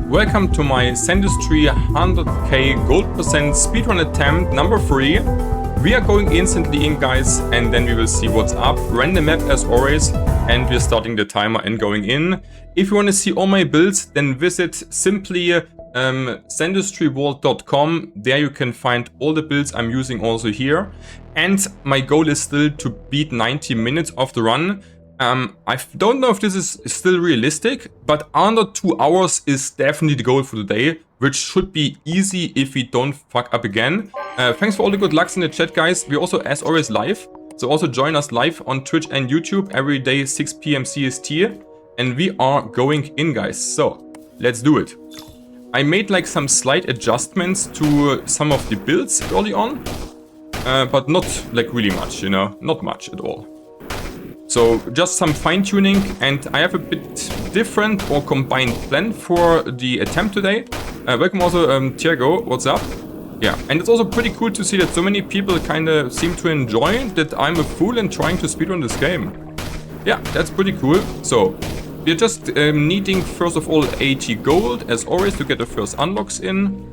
Welcome to my Sandustry 100k gold percent speedrun attempt number 3. We are going instantly in, guys, and then we will see what's up. Random map as always, and we're starting the timer and going in. If you want to see all my builds, then visit simply sandustryworld.com. There you can find all the builds I'm using also here. And my goal is still to beat 90 minutes of the run. I don't know if this is still realistic, but under 2 hours is definitely the goal for the day, which should be easy if we don't fuck up again. Thanks for all the good lucks in the chat, guys. We're also, as always, live. So also join us live on Twitch and YouTube every day, 6 PM CST. And we are going in, guys. So, let's do it. I made like some slight adjustments to some of the builds early on. But not like really much, you know, not much at all. So just some fine tuning, and I have a bit different or combined plan for the attempt today. Welcome also Tiago, what's up? Yeah, and it's also pretty cool to see that so many people kind of seem to enjoy that I'm a fool and trying to speedrun this game. Yeah, that's pretty cool. So we're just needing first of all 80 gold as always to get the first unlocks in.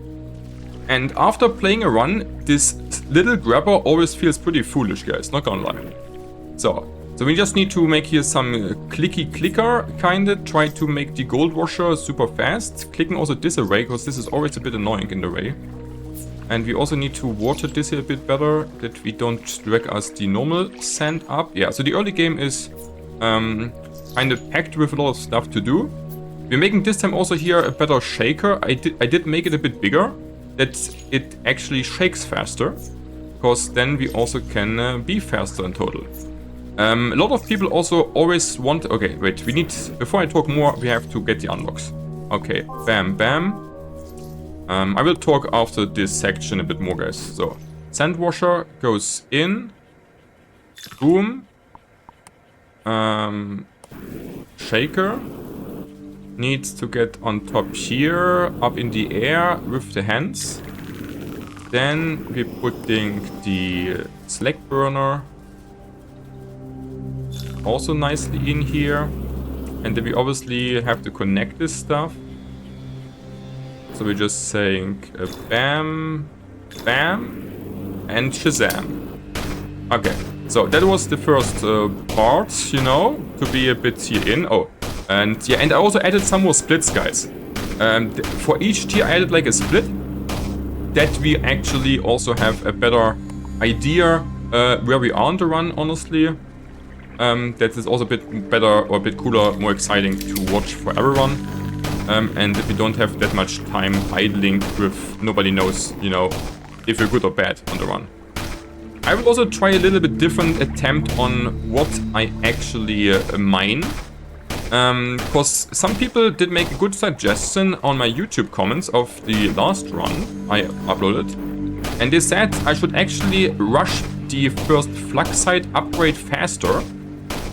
And after playing a run, this little grabber always feels pretty foolish, guys, not gonna lie. So we just need to make here some clicky clicker, kinda try to make the gold washer super fast. Clicking also this array, because this is always a bit annoying in the array. And we also need to water this here a bit better, that we don't drag us the normal sand up. Yeah, so the early game is kind of packed with a lot of stuff to do. We're making this time also here a better shaker. I did make it a bit bigger, that it actually shakes faster, because then we also can be faster in total. A lot of people also always want... Okay, wait, we need... Before I talk more, we have to get the unlocks. Okay, bam, bam. I will talk after this section a bit more, guys. So, sand washer goes in. Boom. Shaker needs to get on top here, up in the air with the hands. Then we're putting the slag burner also nicely in here, and then we obviously have to connect this stuff. So we're just saying bam, bam, and shazam. Okay, so that was the first part, you know, to be a bit here in. Oh, and yeah, and I also added some more splits, guys. For each tier I added like a split, that we actually also have a better idea where we are on the run, honestly. That is also a bit better or a bit cooler, more exciting to watch for everyone. And if we don't have that much time idling with nobody knows, you know, if you're good or bad on the run. I will also try a little bit different attempt on what I actually mine. Because some people did make a good suggestion on my YouTube comments of the last run I uploaded. And they said I should actually rush the first fluxite upgrade faster.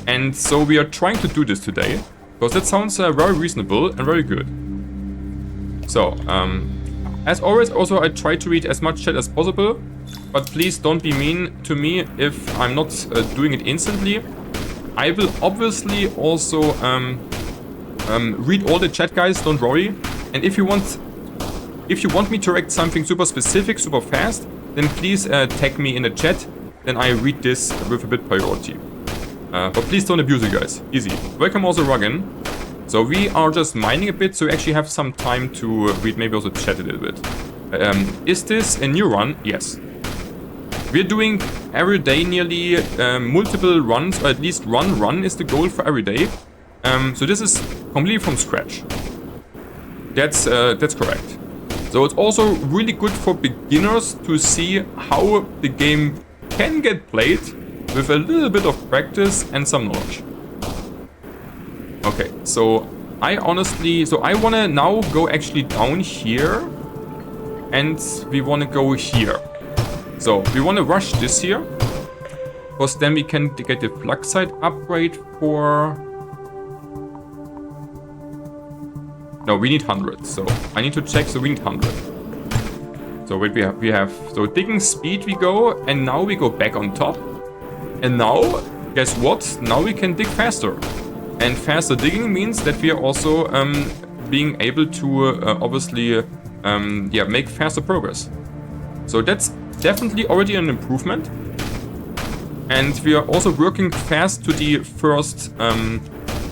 And so we are trying to do this today, because that sounds very reasonable and very good. So, as always, also I try to read as much chat as possible, but please don't be mean to me if I'm not doing it instantly. I will obviously also read all the chat, guys, don't worry. And if you want me to react something super specific, super fast, then please tag me in the chat, then I read this with a bit priority. But please don't abuse it, guys. Easy. Welcome also, Ruggen. So we are just mining a bit, so we actually have some time to read, maybe also chat a little bit. Is this a new run? Yes. We're doing every day nearly multiple runs, or at least one run is the goal for every day. So this is completely from scratch. That's correct. So it's also really good for beginners to see how the game can get played with a little bit of practice and some knowledge. Okay, so I wanna now go actually down here, and we wanna go here. So we wanna rush this here, because then we can get the fluxite upgrade for... No, we need 100, so I need to check, so we need 100. So wait, we have, so digging speed we go, and now we go back on top. And now, guess what? Now we can dig faster. And faster digging means that we are also being able to obviously yeah, make faster progress. So that's definitely already an improvement. And we are also working fast to the first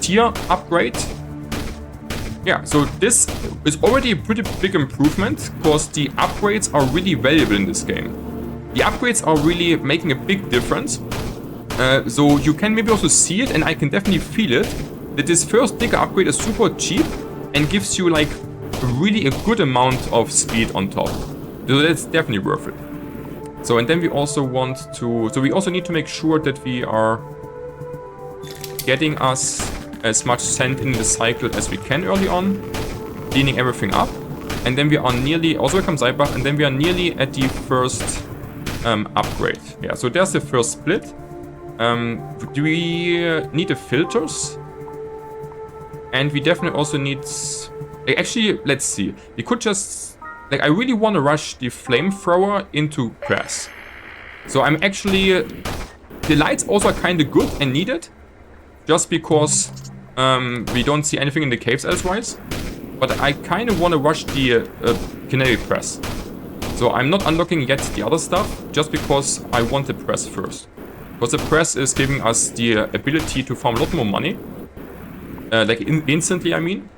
tier upgrade. Yeah, so this is already a pretty big improvement because the upgrades are really valuable in this game. The upgrades are really making a big difference. So you can maybe also see it, and I can definitely feel it, that this first bigger upgrade is super cheap and gives you like really a good amount of speed on top. So that's definitely worth it. So, and then we also want to, so we also need to make sure that we are getting us as much sand in the cycle as we can early on, cleaning everything up. And then we are nearly, also welcome Cyber, and then we are nearly at the first upgrade. Yeah, so there's the first split. Do we need the filters? And we definitely also need, actually, let's see. We could just, like, I really want to rush the flamethrower into grass. So I'm actually, the lights also are kind of good and needed, just because we don't see anything in the caves elsewise. But I kind of want to rush the canary press. So I'm not unlocking yet the other stuff, just because I want the press first. Because the press is giving us the ability to farm a lot more money. Like instantly, I mean.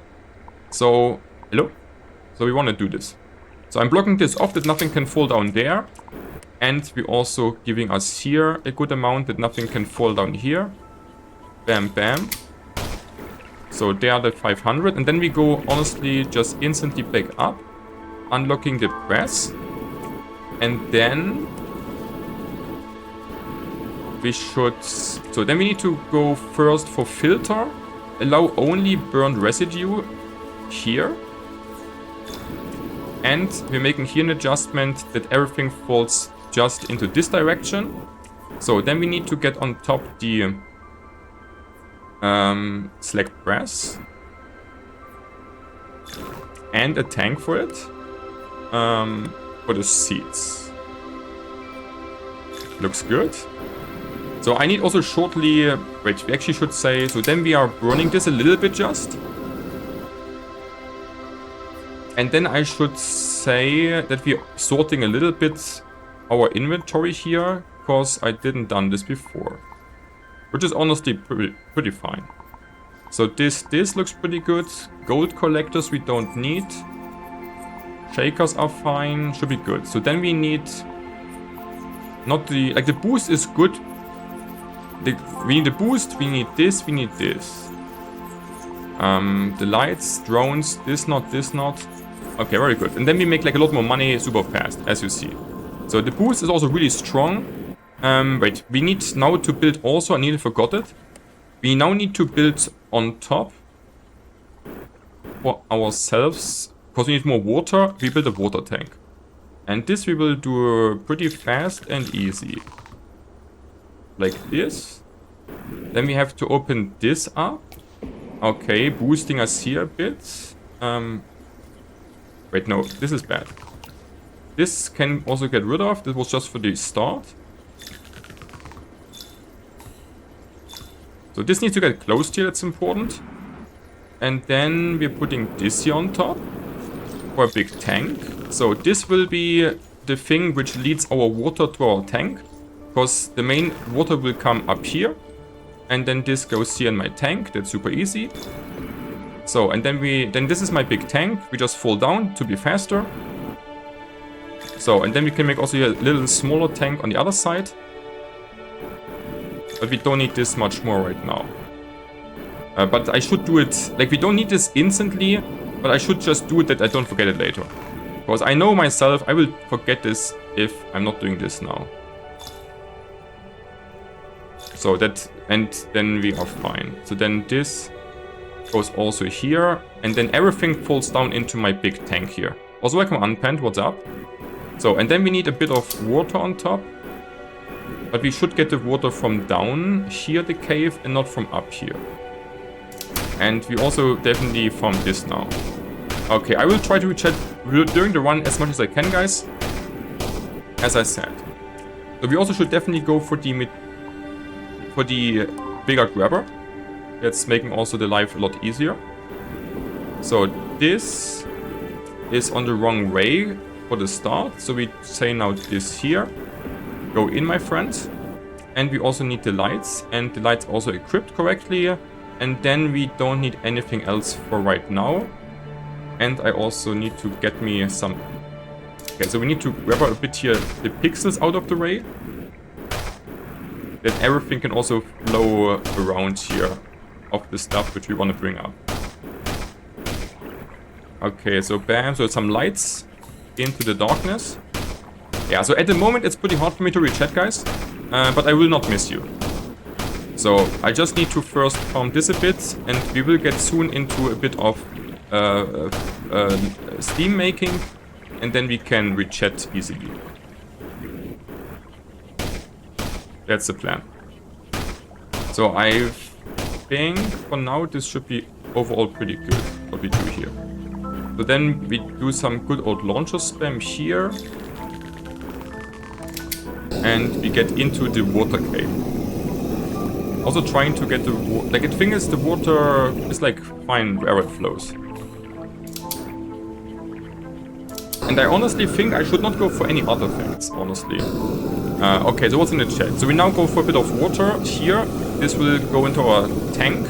So, hello? So we want to do this. So I'm blocking this off that nothing can fall down there. And we're also giving us here a good amount that nothing can fall down here. Bam, bam. So there are the 500. And then we go, honestly, just instantly back up. Unlocking the press. And then we should... So then we need to go first for filter. Allow only burned residue here. And we're making here an adjustment that everything falls just into this direction. So then we need to get on top the select brass. And a tank for it. For the seeds. Looks good. So I need also shortly, wait, we actually should say, so then we are burning this a little bit just. And then I should say that we're sorting a little bit our inventory here, because I didn't done this before. Which is honestly pretty fine. So this looks pretty good. Gold collectors we don't need. Shakers are fine, should be good. So then we need, not the, like the boost is good. We need the boost, we need this, we need this. The lights, drones, this not. Okay, very good. And then we make like a lot more money super fast, as you see. So the boost is also really strong. Wait, we need now to build also, I nearly forgot it. We now need to build on top for ourselves, because we need more water. We build a water tank. And this we will do pretty fast and easy. Like this. Then we have to open this up. Okay, boosting us here a bit. Wait, no, this is bad. This can also get rid of. This was just for the start. So this needs to get closed here, that's important. And then we're putting this here on top for a big tank. So this will be the thing which leads our water to our tank. Because the main water will come up here. And then this goes here in my tank. That's super easy. So, and then this is my big tank. We just fall down to be faster. So, and then we can make also a little smaller tank on the other side. But we don't need this much more right now. But I should do it, like we don't need this instantly, but I should just do it that I don't forget it later. Because I know myself, I will forget this if I'm not doing this now. So that, and then we are fine. So then this goes also here, and then everything falls down into my big tank here. Also welcome Unpent, what's up? So, and then we need a bit of water on top. But we should get the water from down here, the cave, and not from up here. And we also definitely found this now. Okay, I will try to chat during the run as much as I can, guys. As I said. So we also should definitely go for the bigger grabber. That's making also the life a lot easier. So this is on the wrong way for the start. So we say now this here. Go in, my friends. And we also need the lights. And the lights also equipped correctly. And then we don't need anything else for right now. And I also need to get me some... Okay, so we need to grab a bit here the pixels out of the way. Then everything can also flow around here of the stuff which we want to bring up. Okay, so bam, so some lights into the darkness. Yeah, so at the moment it's pretty hard for me to reach that, guys. But I will not miss you. So I just need to first farm this a bit, and we will get soon into a bit of steam making, and then we can rechat easily. That's the plan. So I think for now this should be overall pretty good, what we do here. So then we do some good old launcher spam here. And we get into the water cave. Also trying to get the water... Like, the thing is, the water is like fine wherever it flows. And I honestly think I should not go for any other things, honestly. Okay, so what's in the chat? So we now go for a bit of water here. This will go into our tank.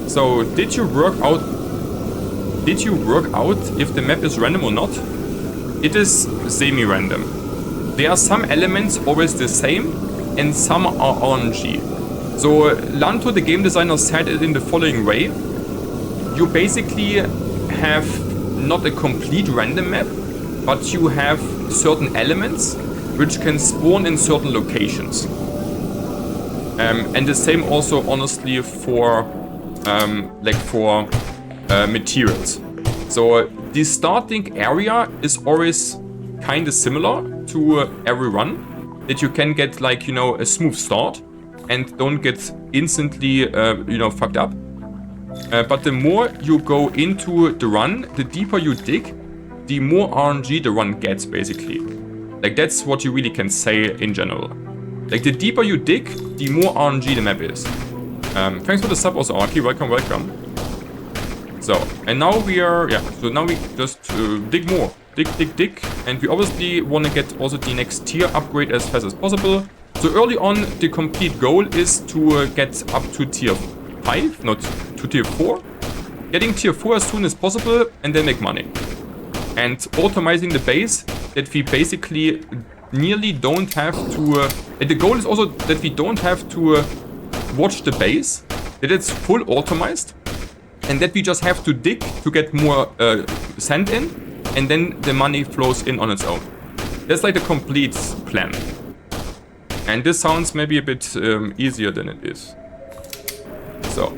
So did you work out if the map is random or not? It is semi-random. There are some elements always the same and some are RNG. So Lanto, the game designer, said it in the following way. You basically have not a complete random map, but you have certain elements which can spawn in certain locations. And the same also honestly for materials. So the starting area is always kind of similar to every run, that you can get, like, you know, a smooth start and don't get instantly fucked up. But the more you go into the run, the deeper you dig, the more RNG the run gets, basically. Like, that's what you really can say in general. Like, the deeper you dig, the more RNG the map is. Thanks for the sub also, Arki. Welcome, welcome. So, and now we are, so now we just dig more. Dig. And we obviously want to get also the next tier upgrade as fast as possible. So early on, the complete goal is to get up to tier 5, not to tier 4. Getting tier 4 as soon as possible and then make money. And optimizing the base, that we basically nearly don't have to... and the goal is also that we don't have to watch the base, that it's full optimized. And that we just have to dig to get more sand in, and then the money flows in on its own. That's like the complete plan. And this sounds maybe a bit easier than it is. So.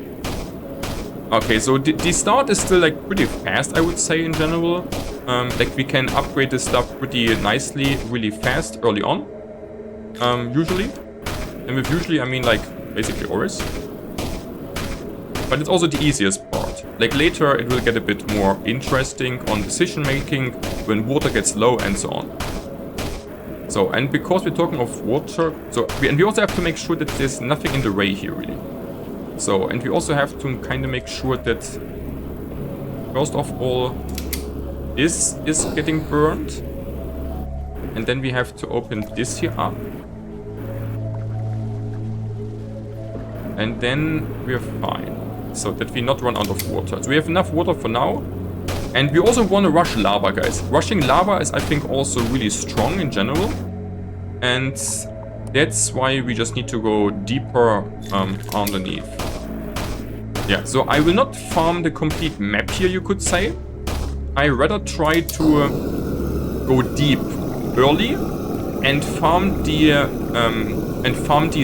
Okay, so the start is still like pretty fast, I would say, in general. Like, we can upgrade this stuff pretty nicely, really fast early on. Usually. And with usually, I mean like basically always. But it's also the easiest part. Like, later it will get a bit more interesting on decision making when water gets low and so on. So, and because we're talking of water, so we also have to make sure that there's nothing in the way here really. So, and we also have to kind of make sure that first of all this is getting burned, and then we have to open this here up. And then we're fine. So that we not run out of water. So we have enough water for now. And we also want to rush lava, guys. Rushing lava is, I think, also really strong in general. And that's why we just need to go deeper underneath. Yeah, so I will not farm the complete map here, you could say. I rather try to go deep early and farm the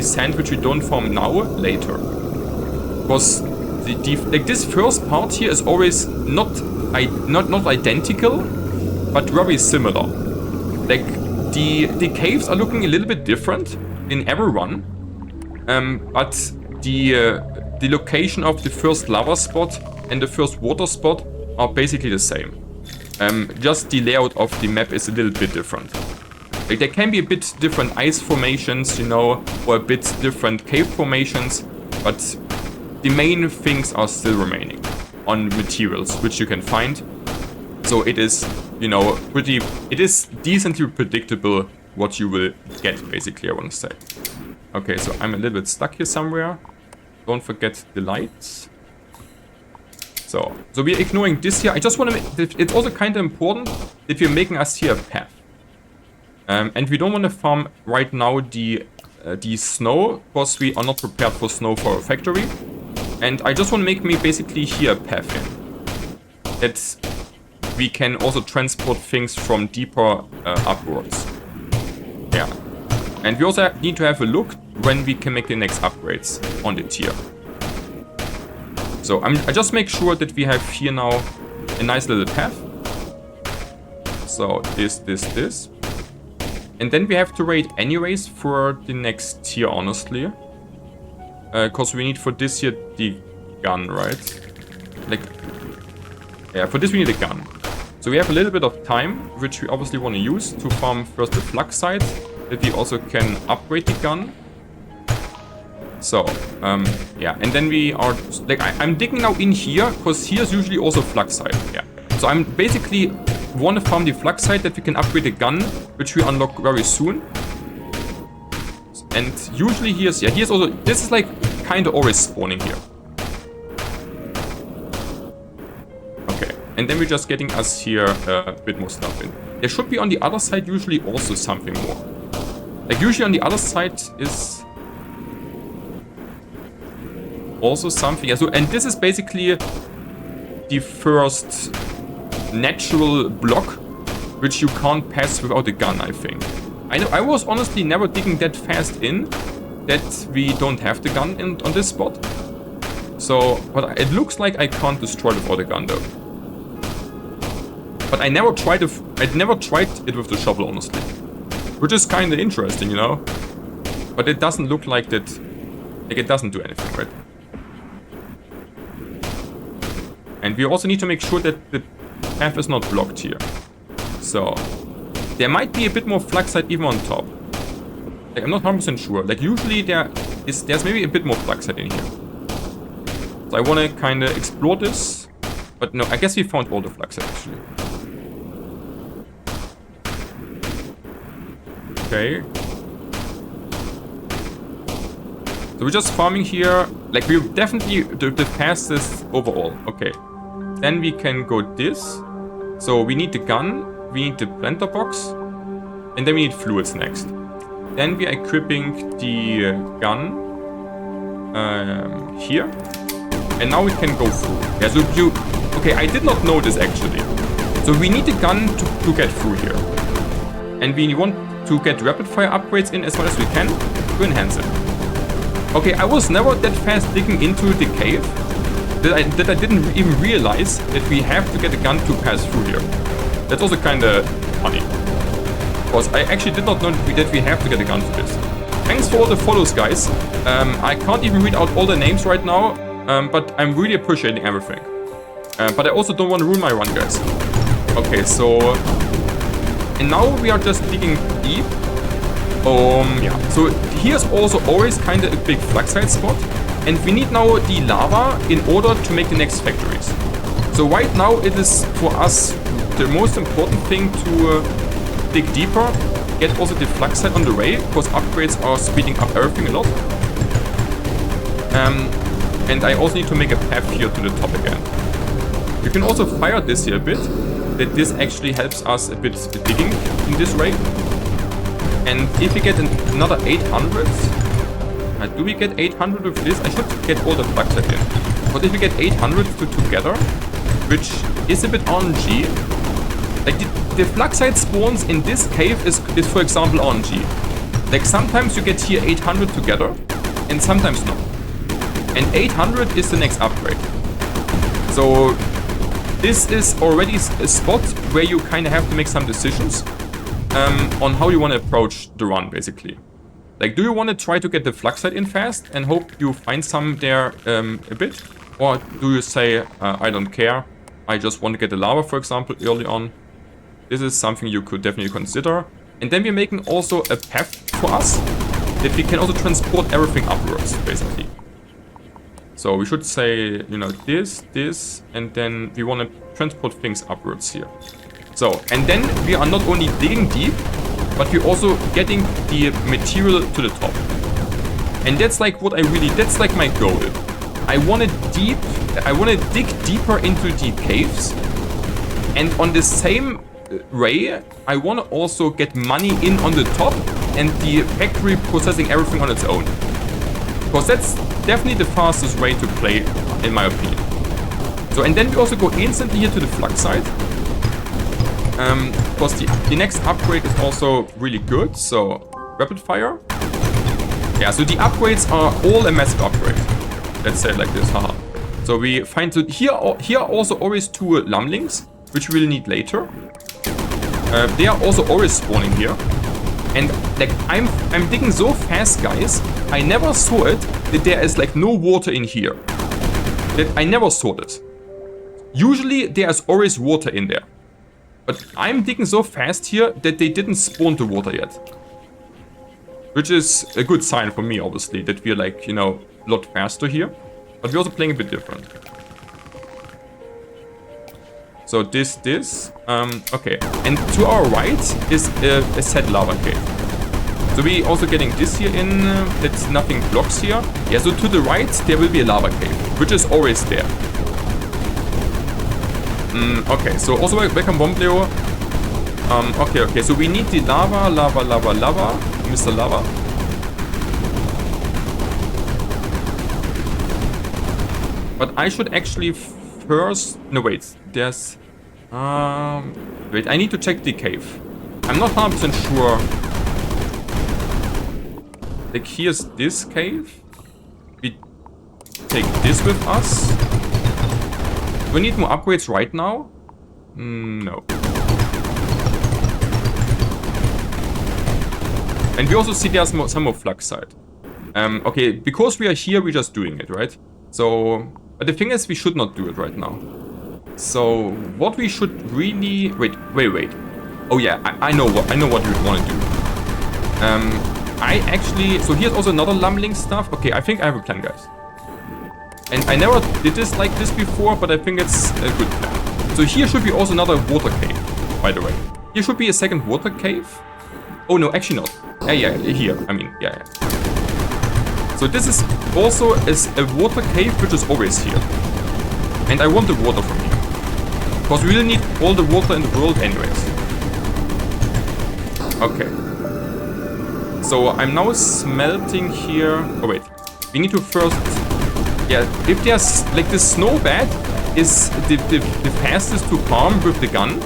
sand which we don't farm now later. Because like, this first part here is always not identical, but very similar. Like, the caves are looking a little bit different in every run, but the location of the first lava spot and the first water spot are basically the same. Just the layout of the map is a little bit different. Like, there can be a bit different ice formations, you know, or a bit different cave formations, but the main things are still remaining. on materials which you can find. So it is, you know, it is decently predictable what you will get, basically, I want to say. Okay, so I'm a little bit stuck here somewhere. Don't forget the lights. So we're ignoring this here. I just want to, it's also kind of important that we're making us here a path. And we don't want to farm right now the snow, because we are not prepared for snow for our factory. And I just want to make me basically here a path in. That we can also transport things from deeper upwards. Yeah. And we also need to have a look when we can make the next upgrades on the tier. So I just make sure that we have here now a nice little path. So this. And then we have to wait anyways for the next tier, honestly. Because we need for this here the gun, right? Like, yeah, for this we need a gun. So we have a little bit of time, which we obviously want to use to farm first the flux site, that we also can upgrade the gun. So, yeah, and then we are, like, I'm digging now in here, because here's usually also flux site, yeah. So I'm basically want to farm the flux site that we can upgrade the gun, which we unlock very soon. And usually here's also, this is like kind of always spawning here. Okay, and then we're just getting us here a bit more stuff in. There should be on the other side usually also something more. Like usually on the other side is also something. Yeah, so, and this is basically the first natural block which you can't pass without a gun, I think. I was honestly never digging that fast in that we don't have the gun on this spot. So, but it looks like I can't destroy it without a gun though. But I never tried it with the shovel, honestly. Which is kind of interesting, you know? But it doesn't look like that, like it doesn't do anything, right? And we also need to make sure that the path is not blocked here. So, there might be a bit more flux site even on top. Like, I'm not 100% sure. Like, usually there's maybe a bit more flux site in here. So I want to kind of explore this. But no, I guess we found all the flux site, actually. Okay. So we're just farming here. Like, we're definitely the fastest overall. Okay. Then we can go this. So we need the gun. We need the planter box. And then we need fluids next. Then we are equipping the gun here. And now we can go through. Yeah, so you... Okay, I did not know this actually. So we need the gun to get through here. And we want to get rapid fire upgrades in as much as we can to enhance it. Okay, I was never that fast digging into the cave that I didn't even realize that we have to get a gun to pass through here. That's also kind of funny. Because I actually did not know that we have to get a gun for this. Thanks for all the follows, guys. I can't even read out all the names right now, but I'm really appreciating everything. But I also don't want to ruin my run, guys. Okay, so... And now we are just digging deep. Yeah. So here's also always kind of a big flux site spot. And we need now the lava in order to make the next factories. So right now it is for us the most important thing to dig deeper. Get also the flux site on the way, because upgrades are speeding up everything a lot. And I also need to make a path here to the top again. You can also fire this here a bit. That this actually helps us a bit digging in this way. And if we get another 800, do we get 800 with this? I should get all the flux site in. But if we get 800 together, which is a bit RNG, like the flux site spawns in this cave is for example RNG. Like sometimes you get here 800 together, and sometimes not. And 800 is the next upgrade. So this is already a spot where you kind of have to make some decisions on how you want to approach the run, basically. Like, do you want to try to get the flux site in fast and hope you find some there a bit? Or do you say, I don't care, I just want to get the lava, for example, early on? This is something you could definitely consider. And then we're making also a path for us that we can also transport everything upwards, basically. So we should say, you know, this, and then we want to transport things upwards here. So, and then we are not only digging deep, but we're also getting the material to the top. And that's like what that's like my goal. I want to dig deeper into the caves. And on the same way, I want to also get money in on the top and the factory processing everything on its own. Because that's definitely the fastest way to play, in my opinion. So, and then we also go instantly here to the flux side. Because the next upgrade is also really good. So, rapid fire. Yeah, so the upgrades are all a massive upgrade. Let's say it like this, haha. So we find, so here are also always 2 lumlings, which we'll need later. They are also always spawning here. And like, I'm digging so fast, guys. I never saw it that there is like no water in here. That I never saw this. Usually there's always water in there. But I'm digging so fast here that they didn't spawn the water yet. Which is a good sign for me, obviously, that we're like, you know, a lot faster here. But we're also playing a bit different. So this, okay. And to our right is a set lava cave. So we also getting this here in, that nothing blocks here. Yeah, so to the right, there will be a lava cave, which is always there. Okay, so also welcome Bombleo. Okay, so we need the lava, Mr. Lava. But I should actually first... No, wait. There's... wait, I need to check the cave. I'm not 100% sure. Like, here's this cave. We take this with us. Do we need more upgrades right now? No. And we also see there's some more flux side. Okay, because we are here, we're just doing it, right? So, but the thing is, we should not do it right now. So, what we should really... Wait. Oh yeah, I know what we want to do. I actually... So here's also another lumling stuff. Okay, I think I have a plan, guys. And I never did this like this before, but I think it's a good plan. So here should be also another water cave, by the way. Here should be a second water cave. Oh no, actually not. Yeah, here. I mean, yeah. So this is also a water cave, which is always here. And I want the water from here. Because we will need all the water in the world anyways. Okay. So I'm now smelting here. Oh wait. We need to first... Yeah, if there's... Like the snow bed is the fastest to farm with the gun.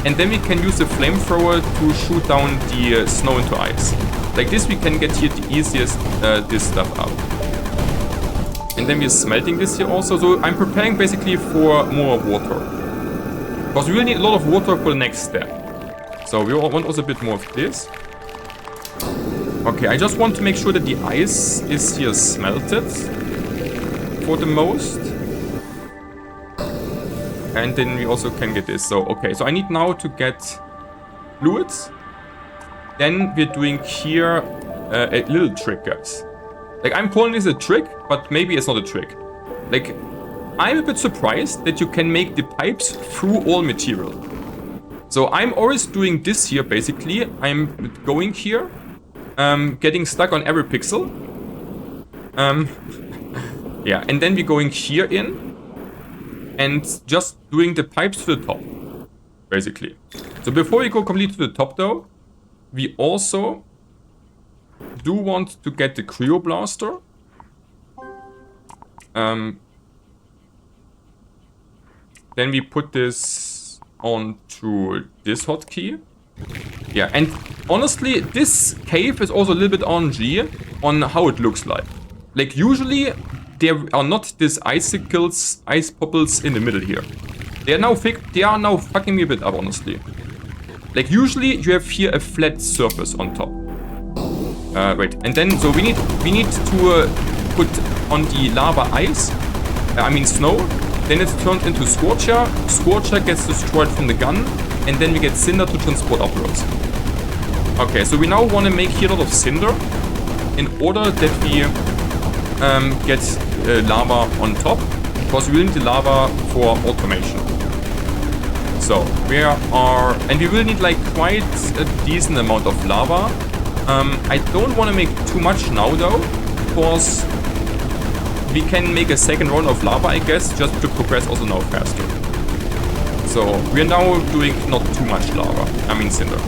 And then we can use the flamethrower to shoot down the snow into ice. Like this we can get here the easiest this stuff out. And then we're smelting this here also. So I'm preparing basically for more water. Because we will need a lot of water for the next step. So we want also a bit more of this. Okay, I just want to make sure that the ice is here smelted. For the most. And then we also can get this. So, okay. So I need now to get fluids. Then we're doing here a little trick, guys. Like, I'm calling this a trick, but maybe it's not a trick. Like, I'm a bit surprised that you can make the pipes through all material. So I'm always doing this here, basically. I'm going here, getting stuck on every pixel. Yeah, and then we're going here in. And just doing the pipes to the top, basically. So before we go completely to the top, though, we also do want to get the Cryo Blaster. Then we put this onto this hotkey. Yeah, and honestly, this cave is also a little bit RNG on how it looks like. Like, usually... There are not these icicles, ice popples in the middle here. They are now fucking me a bit up, honestly. Like usually you have here a flat surface on top. Wait, and then so we need to put on the lava ice. I mean snow. Then it's turned into Scorcher. Scorcher gets destroyed from the gun, and then we get Cinder to transport upwards. Okay, so we now want to make here a lot of Cinder in order that we get lava on top, because we will need the lava for automation. So we are, and we will need like quite a decent amount of lava. I don't want to make too much now though, because we can make a second round of lava, I guess, just to progress also now faster. So we are now doing not too much lava, I mean cinder.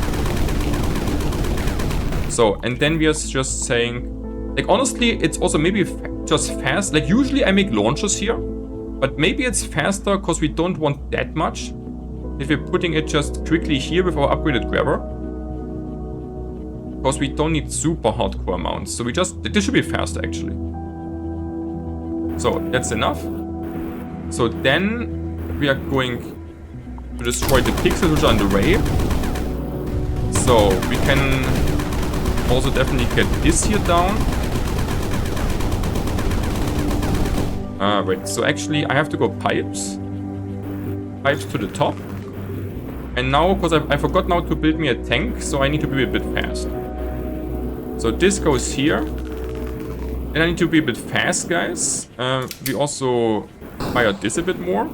So, and then we are just saying, like honestly, it's also maybe just fast. Like usually I make launchers here, but maybe it's faster because we don't want that much. If we're putting it just quickly here with our upgraded grabber. Because we don't need super hardcore amounts. So we just, this should be faster actually. So that's enough. So then we are going to destroy the pixels which are in the way. So we can also definitely get this here down. Wait, so actually I have to go pipes. Pipes to the top. And now, because I forgot now to build me a tank, so I need to be a bit fast. So this goes here. And I need to be a bit fast, guys. We also fire this a bit more.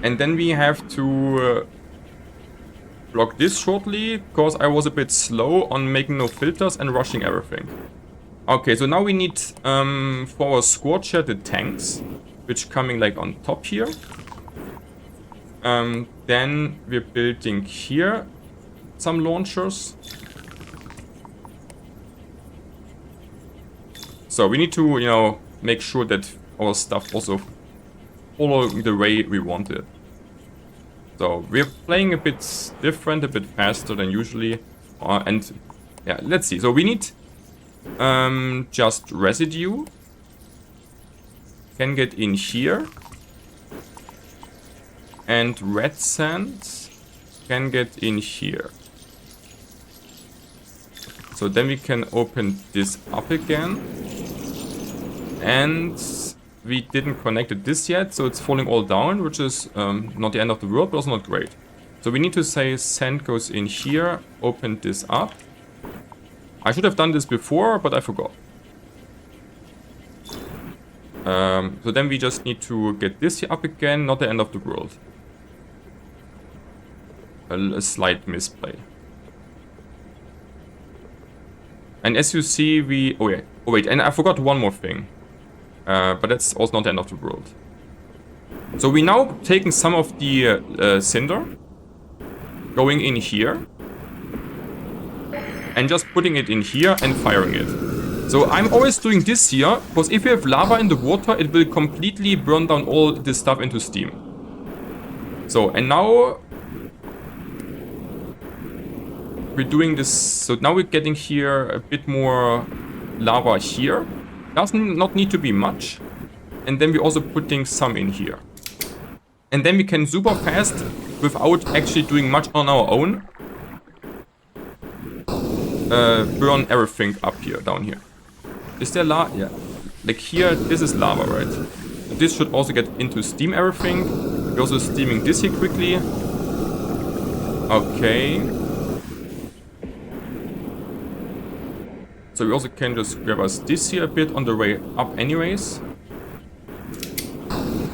And then we have to block this shortly, because I was a bit slow on making no filters and rushing everything. Okay, so now we need for our squad here the tanks, which coming like on top here. Then we're building here some launchers. So we need to, you know, make sure that our stuff also follow the way we want it. So we're playing a bit different, a bit faster than usually. And yeah, let's see. So we need just residue. Can get in here. And red sand can get in here. So then we can open this up again. And we didn't connect this yet, so it's falling all down, which is not the end of the world, but also not great. So we need to say sand goes in here, open this up. I should have done this before, but I forgot. So then we just need to get this here up again, not the end of the world. A slight misplay. And as you see, we... Oh, yeah. Oh, wait, and I forgot one more thing. But that's also not the end of the world. So we now taking some of the cinder, going in here, and just putting it in here and firing it. So I'm always doing this here, because if you have lava in the water, it will completely burn down all this stuff into steam. So, and now we're doing this, so now we're getting here a bit more lava here. Does not need to be much. And then we're also putting some in here. And then we can super fast, without actually doing much on our own, burn everything up here, down here. Is there lava? Yeah. Like here, this is lava, right? This should also get into steam everything. We're also steaming this here quickly. Okay. So we also can just grab us this here a bit on the way up anyways.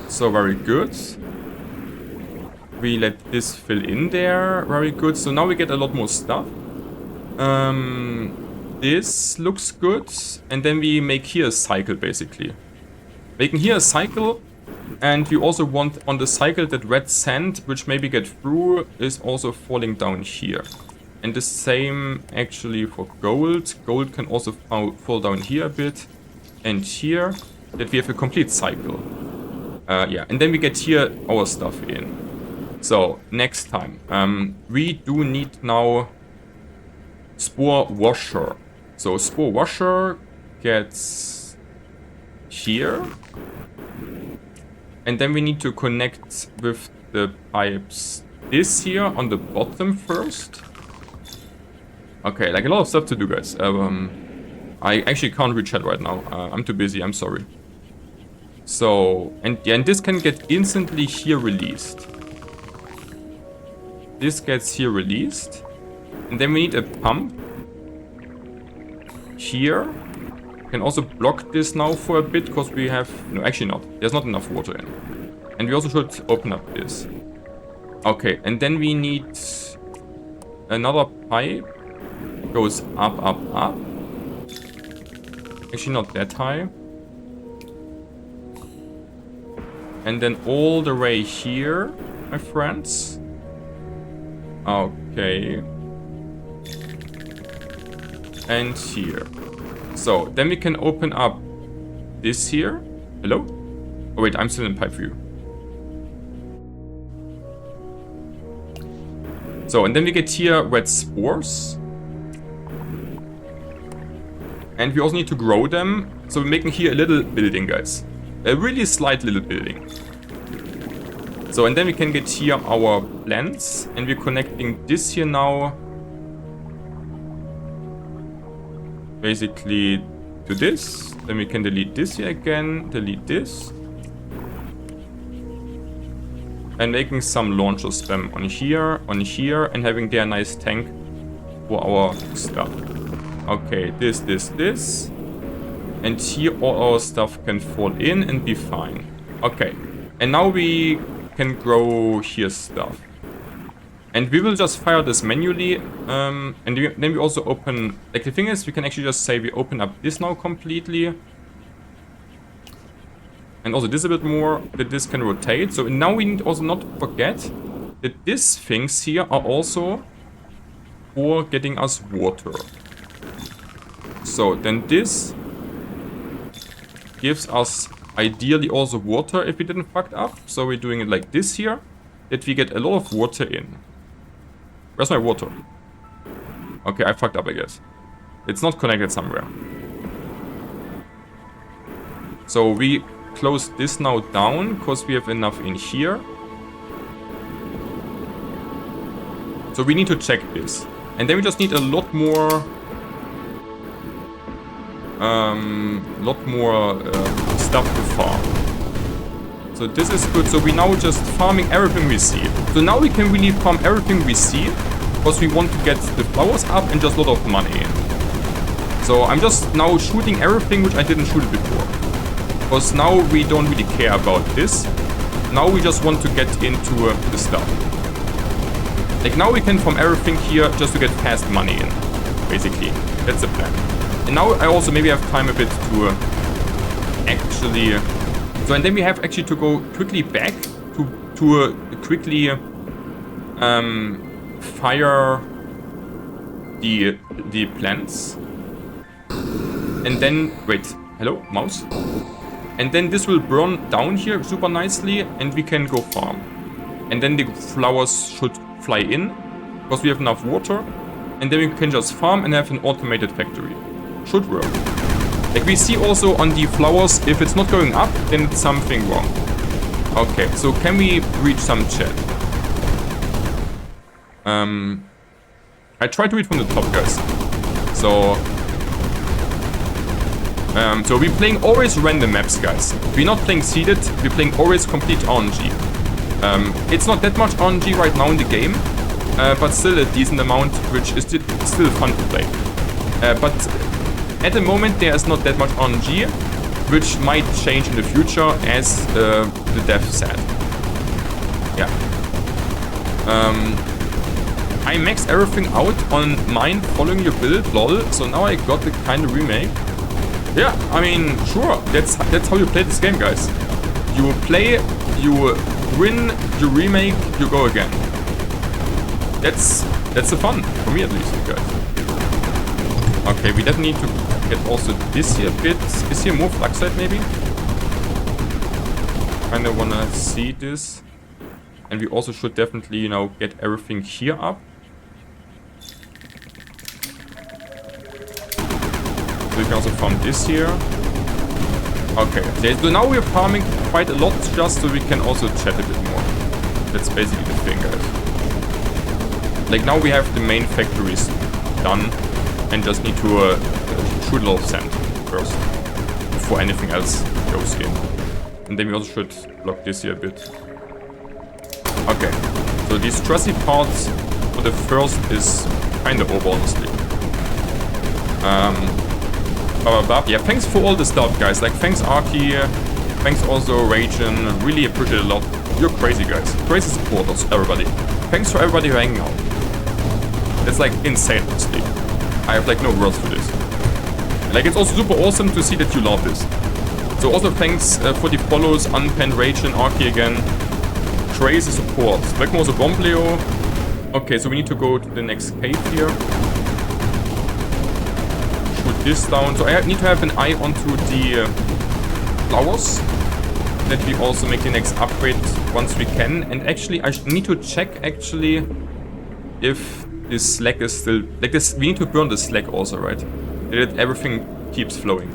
So very good. We let this fill in there. Very good. So now we get a lot more stuff. This looks good. And then we make here a cycle basically. Making here a cycle. And we also want on the cycle that red sand, which maybe get through, is also falling down here. And the same actually for gold. Gold can also fall down here a bit. And here. That we have a complete cycle. Yeah, and then we get here our stuff in. So, next time. We do need now Spore Washer. So, Spore Washer gets here. And then we need to connect with the pipes this here on the bottom first. Okay, like a lot of stuff to do, guys. I actually can't read chat right now. I'm too busy, I'm sorry. So, and yeah, and this can get instantly here released. This gets here released. And then we need a pump here. Can also block this now for a bit because we have... No, actually not. There's not enough water in. And we also should open up this. Okay, and then we need another pipe. Goes up, up, up. Actually not that high. And then all the way here, my friends. Okay. And here. So, then we can open up this here. Hello? Oh wait, I'm still in pipe view. So, and then we get here red spores. And we also need to grow them. So we're making here a little building, guys. A really slight little building. So, and then we can get here our plants. And we're connecting this here now. Basically to this. Then we can delete this here again. Delete this. And making some launcher spam on here, and having there a nice tank for our stuff. Okay, this. And here all our stuff can fall in and be fine. Okay, and now we can grow here stuff. And we will just fire this manually. And then we also open... Like, the thing is, we can actually just say we open up this now completely. And also this a bit more, that this can rotate. So now we need also not forget that these things here are also for getting us water. So then this gives us ideally also water if we didn't fuck up. So we're doing it like this here, that we get a lot of water in. Where's my water? Okay, I fucked up, I guess. It's not connected somewhere. So we close this now down because we have enough in here. So we need to check this. And then we just need a lot more stuff to farm. So this is good. So we now just farming everything we see. So now we can really farm everything we see because we want to get the flowers up and just a lot of money in. So I'm just now shooting everything which I didn't shoot it before. Because now we don't really care about this. Now we just want to get into the stuff. Like now we can farm everything here just to get fast money in. Basically. That's the plan. And now I also maybe have time a bit to actually... So and then we have actually to go quickly back to quickly fire the plants. And then... Wait. Hello? Mouse? And then this will burn down here super nicely and we can go farm. And then the flowers should fly in because we have enough water. And then we can just farm and have an automated factory. Should work. Like we see also on the flowers, if it's not going up, then it's something wrong. Okay, so can we reach some chat? I try to read from the top, guys. So we're playing always random maps, guys. We're not playing seeded, we're playing always complete RNG. It's not that much RNG right now in the game, but still a decent amount, which is still fun to play. But at the moment there is not that much RNG, which might change in the future, as the dev said. Yeah. I maxed everything out on mine following your build, lol, so now I got the kind of remake. Yeah, I mean, sure, that's how you play this game, guys. You play, you win, you remake, you go again. That's the fun, for me at least, guys. Okay, we definitely need to get also this here a bit. Is here more fluxite maybe? Kinda wanna see this. And we also should definitely, you know, get everything here up. So we can also farm this here. Okay, so now we're farming quite a lot just so we can also chat a bit more. That's basically the thing, guys. Like now we have the main factories done and just need to shoot a lot of sand first before anything else goes in. And then we also should block this here a bit. Okay, so these stressy parts for the first is kind of over, honestly. blah, blah, blah. Yeah, thanks for all the stuff, guys. Like, thanks, Arky. Thanks also, Ragin. Really appreciate it a lot. You're crazy, guys. Crazy supporters, everybody. Thanks for everybody who hanging out. It's, like, insane, honestly. I have, like, no words for this. Like, it's also super awesome to see that you love this. So also thanks for the follows, Unpenned, Ragin, Arky again. Crazy support. Blackmore's a Bombleo. Okay, so we need to go to the next cave here. Shoot this down. So I need to have an eye onto the flowers. That we also make the next upgrade once we can. And actually, I need to check actually if this slack is still... Like this, we need to burn the slack also, right? That everything keeps flowing.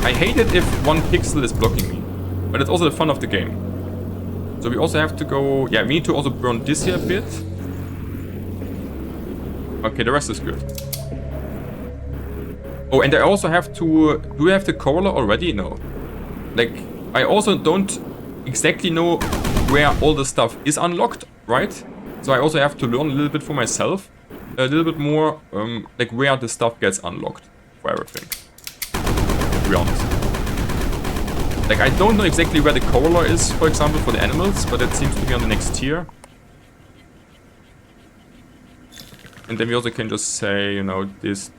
I hate it if one pixel is blocking me. But it's also the fun of the game. So we also have to go... Yeah, we need to also burn this here a bit. Okay, the rest is good. Oh, and I also have to... Do we have the corolla already? No. Like, I also don't exactly know where all the stuff is unlocked, right? So I also have to learn a little bit for myself. A little bit more, like, where the stuff gets unlocked for everything. To be honest. Like, I don't know exactly where the corolla is, for example, for the animals, but it seems to be on the next tier. And then we also can just say, you know, this.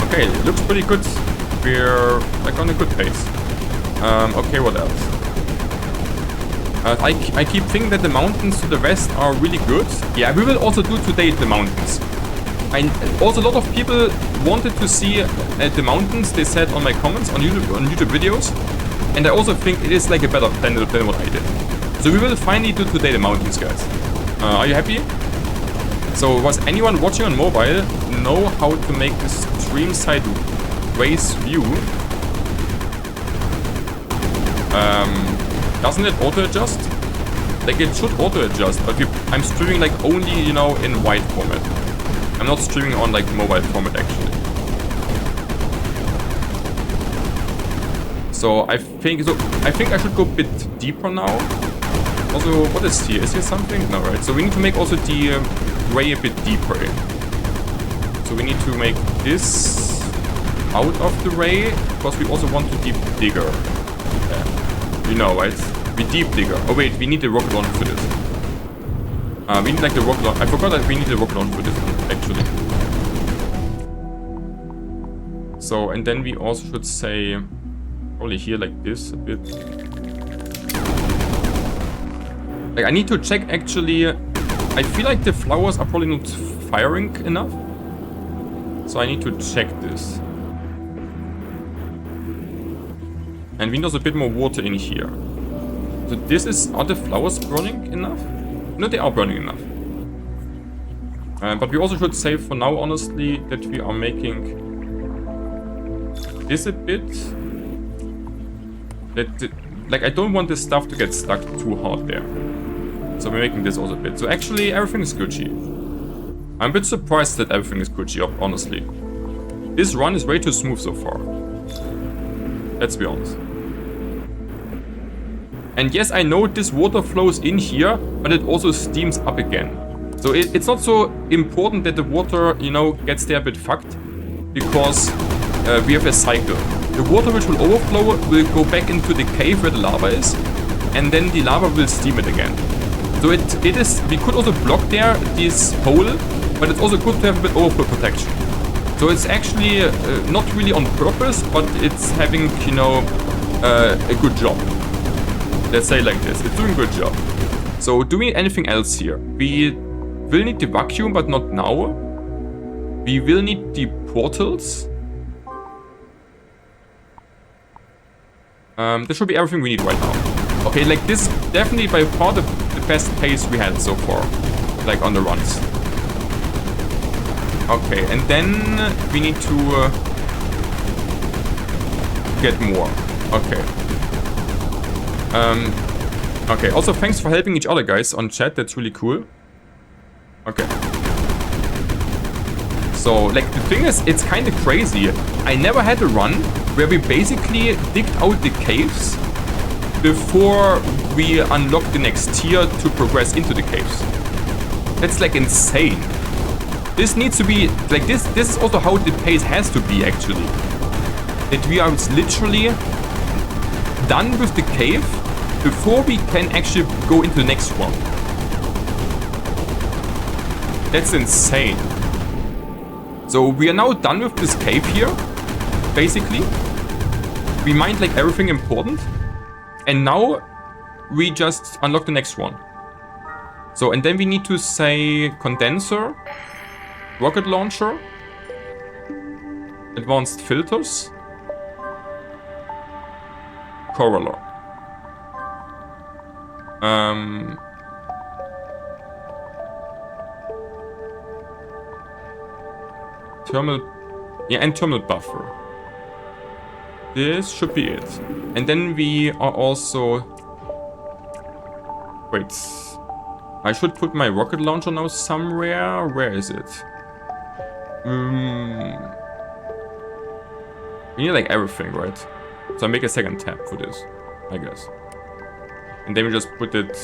Okay, it looks pretty good. We're, like, on a good pace. Okay, what else? I keep thinking that the mountains to the west are really good. Yeah, we will also do today the mountains. Also, a lot of people wanted to see the mountains, they said on my comments on YouTube videos. And I also think it is like a better plan than what I did. So we will finally do today the mountains, guys. Are you happy? So was anyone watching on mobile know how to make this stream side race view? Doesn't it auto-adjust? Like, it should auto-adjust, but I'm streaming, like, only, you know, in white format. I'm not streaming on, like, mobile format, actually. So, I think I should go a bit deeper now. Also, what is here? Is here something? No, right? So, we need to make also the gray a bit deeper in. So, we need to make this out of the ray, because we also want to deep digger. Yeah. You know, right? We deep digger. Oh wait, we need the rocket launcher for this. We need like the rocket launcher. I forgot that we need the rocket launcher for this one, actually. So, and then we also should say, probably here like this a bit. Like, I need to check actually. I feel like the flowers are probably not firing enough. So I need to check this. And we need also a bit more water in here. So this is... Are the flowers burning enough? No, they are burning enough. But we also should say for now, honestly, that we are making this a bit. Like, I don't want this stuff to get stuck too hard there. So we're making this also a bit. So actually, everything is Gucci. I'm a bit surprised that everything is Gucci, honestly. This run is way too smooth so far. Let's be honest. And yes, I know this water flows in here, but it also steams up again. So it's not so important that the water, you know, gets there a bit fucked. Because we have a cycle. The water which will overflow will go back into the cave where the lava is. And then the lava will steam it again. So it is... We could also block there this hole, but it's also good to have a bit overflow protection. So it's actually not really on purpose, but it's having, you know, a good job. Let's say like this. It's doing a good job. So doing anything else here? We will need the vacuum, but not now. We will need the portals. This should be everything we need right now. Okay, like this is definitely by far the best pace we had so far. Like on the runs. Okay, and then we need to get more. Okay. Okay, also thanks for helping each other, guys, on chat. That's really cool. Okay. So, like, the thing is, it's kind of crazy. I never had a run where we basically digged out the caves before we unlock the next tier to progress into the caves. That's, like, insane. This needs to be, like, this is also how the pace has to be, actually. That we are literally done with the cave before we can actually go into the next one. That's insane. So we are now done with this cave here, basically. We mined like everything important. And now we just unlock the next one. So, and then we need to say condenser, rocket launcher, advanced filters, coroller. Thermal, yeah, and thermal buffer. This should be it. And then we are also... Wait. I should put my rocket launcher now somewhere. Where is it? We need like everything, right? So I make a second tab for this, I guess. And then we just put it,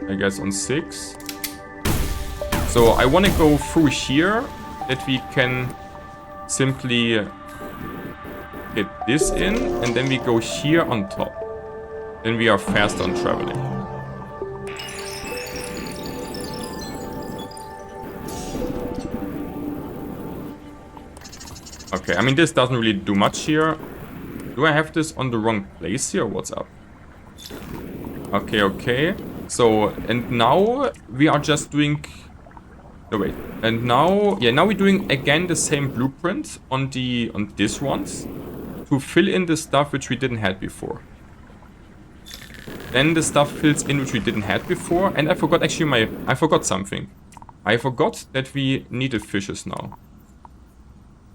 I guess, on 6. So I want to go through here, that we can simply get this in, and then we go here on top. Then we are fast on traveling. Okay, I mean, this doesn't really do much here. Do I have this on the wrong place here? What's up? Okay, okay. So, and now we are just doing... No, wait. And now... Yeah, now we're doing again the same blueprint on this ones. To fill in the stuff which we didn't have before. Then the stuff fills in which we didn't have before. And I forgot actually I forgot something. I forgot that we needed fishes now.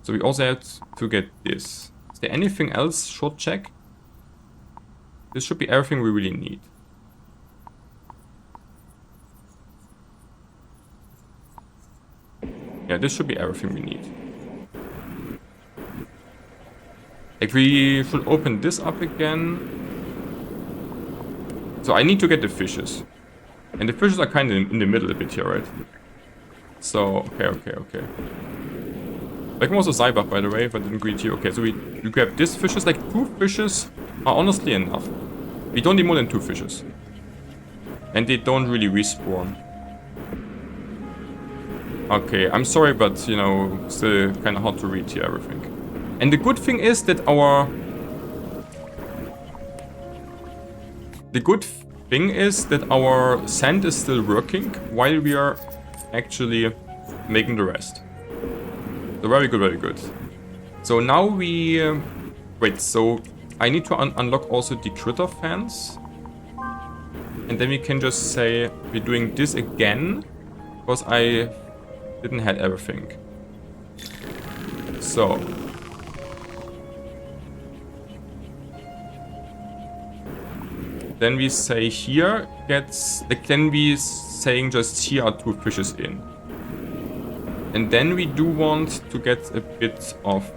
So we also have to get this. Is there anything else? Short check. This should be everything we really need. Yeah, this should be everything we need. Like, we should open this up again. So I need to get the fishes. And the fishes are kind of in the middle a bit here, right? So, okay. I can also Cybach, by the way, if I didn't greet you. Okay, so we grab this fishes. Like, 2 fishes are honestly enough. We don't need more than 2 fishes. And they don't really respawn. Okay, I'm sorry, but, you know, still kind of hard to read here, everything. And the good thing is that our... The good thing is that our sand is still working while we are actually making the rest. So very good, very good. So now we... wait, so I need to unlock also the critter fans. And then we can just say we're doing this again. Because I didn't have everything. So... Then we say here gets... Like, then we saying just here are 2 fishes in. And then we do want to get a bit of...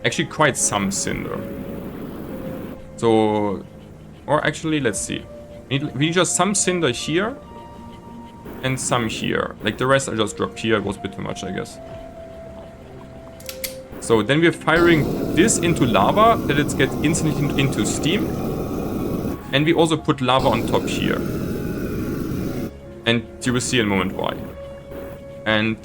Actually quite some cinder. So... Or actually, let's see. We need just some cinder here. And some here. Like, the rest I just dropped here. It was a bit too much, I guess. So then we're firing this into lava, that it gets instantly into steam. And we also put lava on top here. And you will see in a moment why. And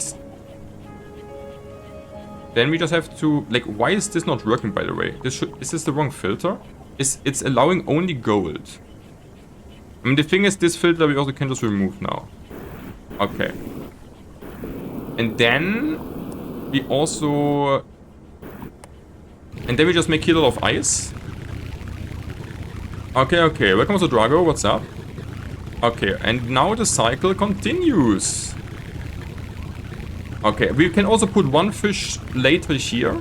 then we just have to, like, why is this not working, by the way? Is this the wrong filter? It's allowing only gold. I mean, the thing is, this filter we also can just remove now. Okay. And then we also... And then we just make here a lot of ice. Okay. Welcome to Drago. What's up? Okay, and now the cycle continues. Okay, we can also put 1 fish later here.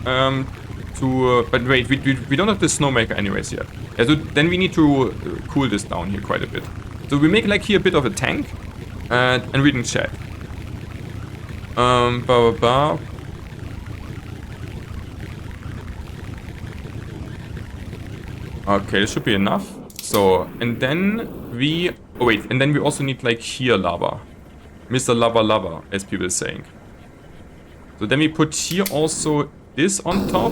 But wait, we don't have the snowmaker anyways yet. Yeah, so then we need to cool this down here quite a bit. So we make like here a bit of a tank. And read in chat. Okay, this should be enough. So, and then we... Oh wait, and then we also need like here lava. Mr. Lava Lava, as people saying. So then we put here also this on top,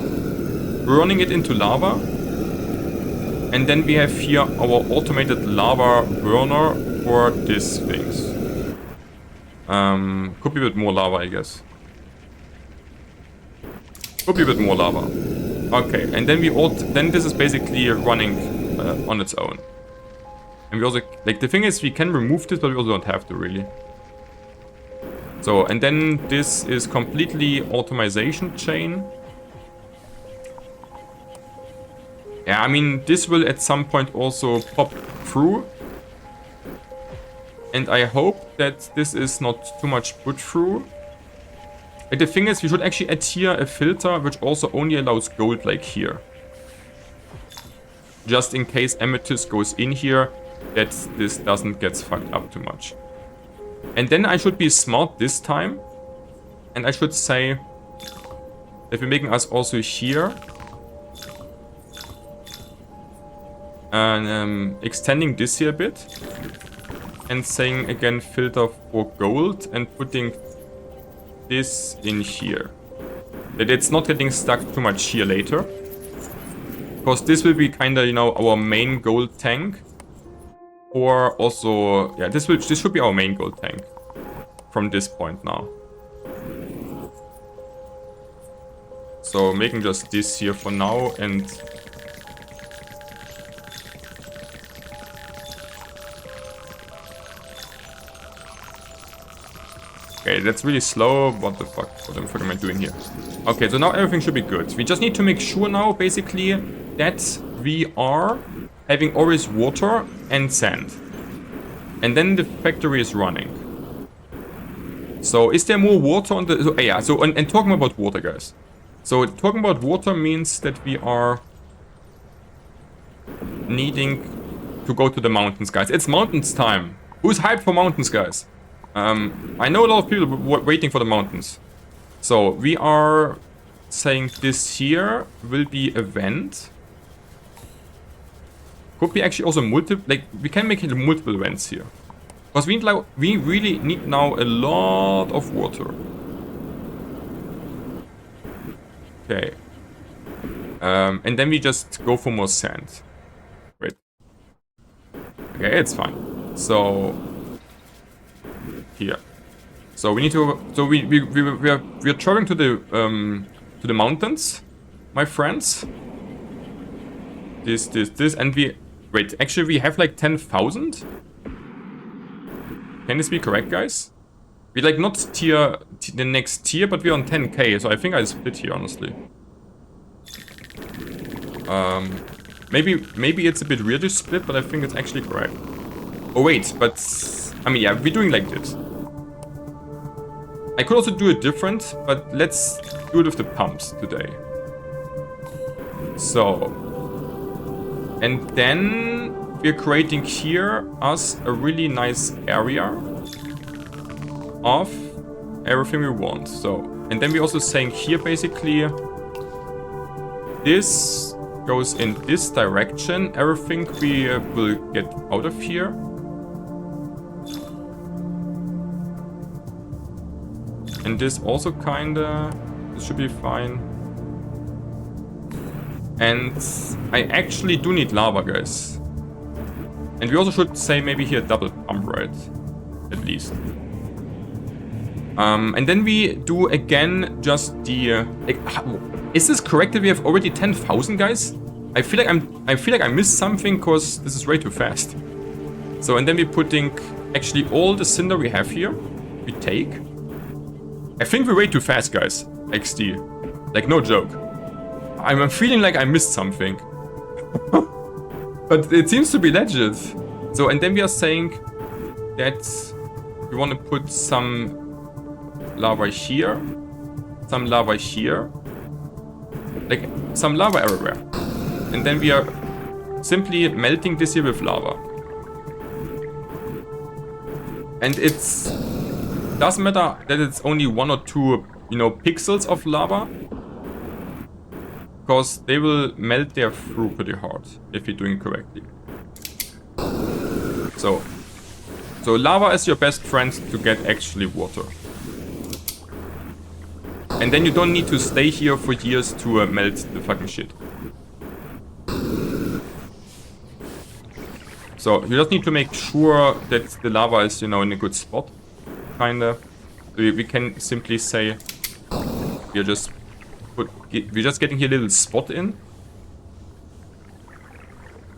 burning it into lava. And then we have here our automated lava burner for these things. Could be a bit more lava, I guess. Could be a bit more lava. Okay, and then then this is basically running on its own. And we also, like, the thing is, we can remove this, but we also don't have to, really. So, and then this is completely automation chain. Yeah, I mean, this will at some point also pop through. And I hope that this is not too much put through. Like, the thing is, we should actually add here a filter which also only allows gold, like here. Just in case amethyst goes in here, that this doesn't get fucked up too much. And then I should be smart this time. And I should say that we're making us also here. And extending this here a bit. And saying again filter for gold and putting this in here. That it's not getting stuck too much here later. Because this will be kinda, you know, our main gold tank. Or also, yeah, this should be our main gold tank. From this point now. So making just this here for now and... Okay, that's really slow. What the fuck? What the fuck am I doing here? Okay, so now everything should be good. We just need to make sure now, basically, that we are having always water and sand. And then the factory is running. So, is there more water on the... So, yeah, so, and talking about water, guys. So, talking about water means that we are needing to go to the mountains, guys. It's mountains time. Who's hyped for mountains, guys? I know a lot of people waiting for the mountains. So, we are saying this here will be a vent. Could be actually also multiple, like, we can make it multiple vents here. Because we really need now a lot of water. Okay. And then we just go for more sand. Wait. Okay, it's fine. So... Here. So we need to... So we're traveling to the mountains, my friends. This, and we... Wait, actually we have like 10,000? Can this be correct, guys? We're like not the next tier, but we're on 10k, so I think I split here, honestly. Maybe it's a bit weird to split, but I think it's actually correct. Oh wait, but... I mean, yeah, we're doing like this. I could also do it different, but let's do it with the pumps today. So... And then we're creating here us a really nice area of everything we want. So, and then we're also saying here basically this goes in this direction. Everything we will get out of here. And this also kinda, this should be fine. And I actually do need lava, guys. And we also should say maybe here double pump, right? At least. And then we do again just the... is this correct that we have already 10,000, guys? I feel like I missed something because this is way too fast. So, and then we're putting actually all the cinder we have here. We take. I think we're way too fast, guys. XD. Like, no joke. I'm feeling like I missed something. But it seems to be legit. So, and then we are saying that we want to put some lava here. Some lava here. Like, some lava everywhere. And then we are simply melting this here with lava. And it's... doesn't matter that it's only 1 or 2, you know, pixels of lava. Because they will melt their through pretty hard if you're doing it correctly. So, So lava is your best friend to get actually water. And then you don't need to stay here for years to melt the fucking shit. So you just need to make sure that the lava is, you know, in a good spot. Kinda. So we can simply say we're just getting here a little spot in.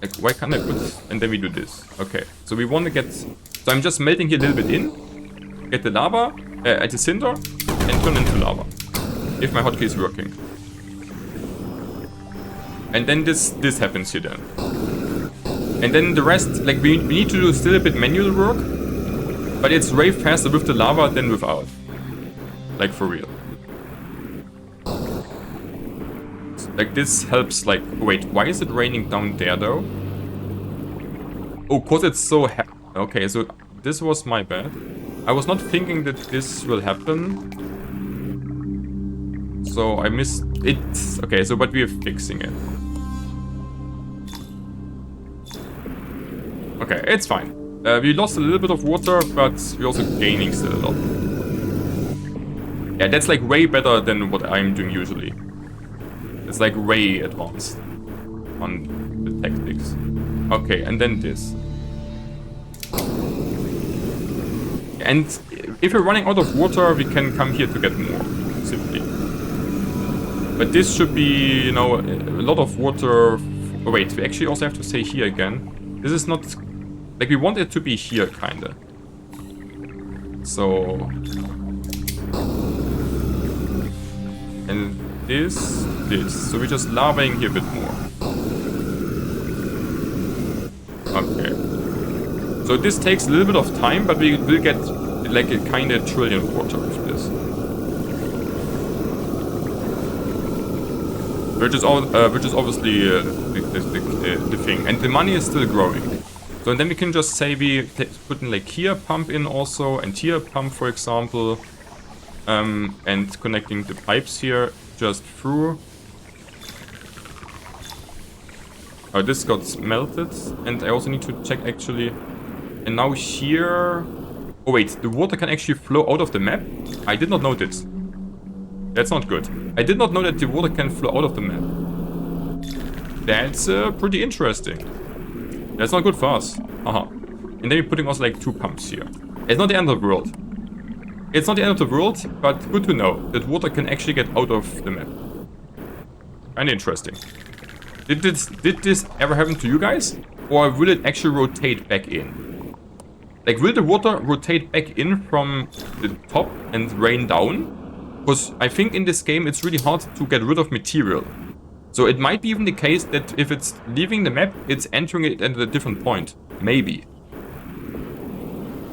Like, why can't I put... And then we do this. Okay. So we want to get... So I'm just melting here a little bit in. Get the lava at the cinder and turn into lava. If my hotkey is working. And then this happens here then. And then the rest, like we need to do still a bit manual work. But it's way faster with the lava than without. Like for real. Like this helps like... Wait, why is it raining down there though? Oh, cause it's so... Okay, so this was my bad. I was not thinking that this will happen. So I missed it. Okay, so but we are fixing it. Okay, it's fine. We lost a little bit of water, but we're also gaining still a lot. Yeah, that's like way better than what I'm doing usually. It's like way advanced on the tactics. Okay, and then this. And if we're running out of water, we can come here to get more, simply. But this should be, you know, a lot of water. Oh, wait, we actually also have to say here again. This is not... Like, we want it to be here, kinda. So... And this. So we're just lavaing here a bit more. Okay. So this takes a little bit of time, but we will get like a kind of trillion water with this. Which is obviously the thing. And the money is still growing. So then we can just say we put in like here pump in also, and here pump for example. And connecting the pipes here just through. Oh, this got melted. And I also need to check actually. And now here... Oh wait, the water can actually flow out of the map? I did not know this. That's not good. I did not know that the water can flow out of the map. That's pretty interesting. That's not good for us. Haha. And then we're putting also like 2 pumps here. It's not the end of the world. It's not the end of the world, but good to know that water can actually get out of the map. And interesting. Did this ever happen to you guys? Or will it actually rotate back in? Like, will the water rotate back in from the top and rain down? Because I think in this game it's really hard to get rid of material. So it might be even the case that if it's leaving the map, it's entering it at a different point. Maybe.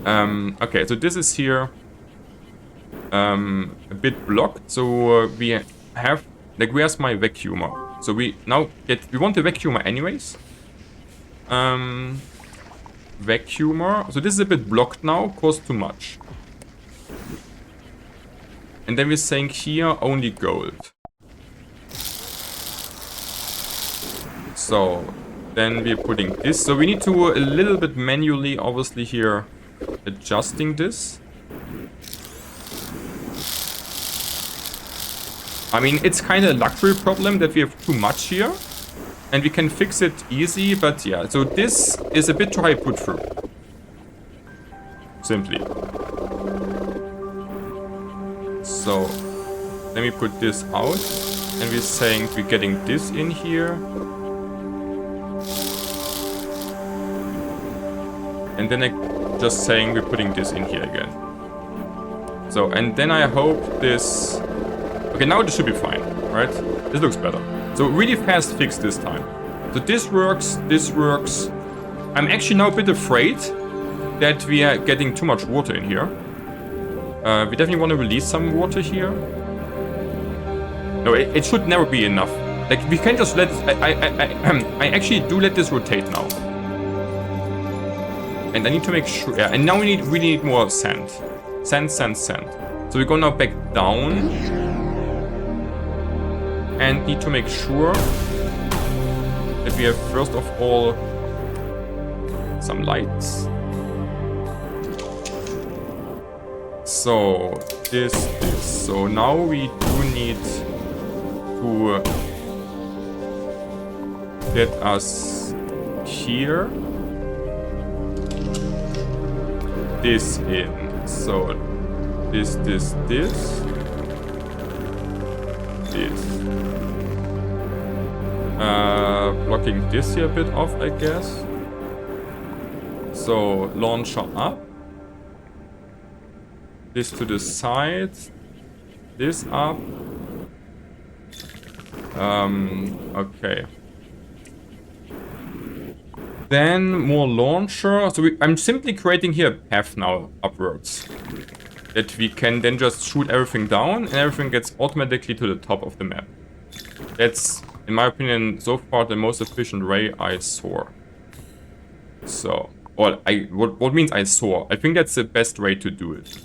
Okay, so this is here a bit blocked. So we have... Like, where's my vacuumer? So we now get... We want the vacuumer anyways. Vacuumer. So this is a bit blocked now, costs too much. And then we're saying here only gold. So then we're putting this. So we need to a little bit manually, obviously here, adjusting this. I mean, it's kind of a luxury problem that we have too much here. And we can fix it easy, but yeah. So this is a bit too high put through. Simply. So let me put this out. And we're saying we're getting this in here. And then I'm just saying we're putting this in here again. So, and then I hope this... Okay, now this should be fine, right? This looks better. So really fast fix this time. So this works, this works. I'm actually now a bit afraid that we are getting too much water in here. We definitely want to release some water here. No, it should never be enough. Like, we can't just let... I actually do let this rotate now. And I need to make sure... Yeah, and now we really need more sand. Sand. So we go now back down. And need to make sure that we have, first of all, some lights. So, this. So now we do need to get us here. This in. So, this. This. Blocking this here a bit off, I guess. So, launcher up. This to the side. This up. Okay. Then more launcher. So I'm simply creating here a path now upwards. That we can then just shoot everything down and everything gets automatically to the top of the map. That's, in my opinion, so far the most efficient way I saw. So, well, what means I saw? I think that's the best way to do it.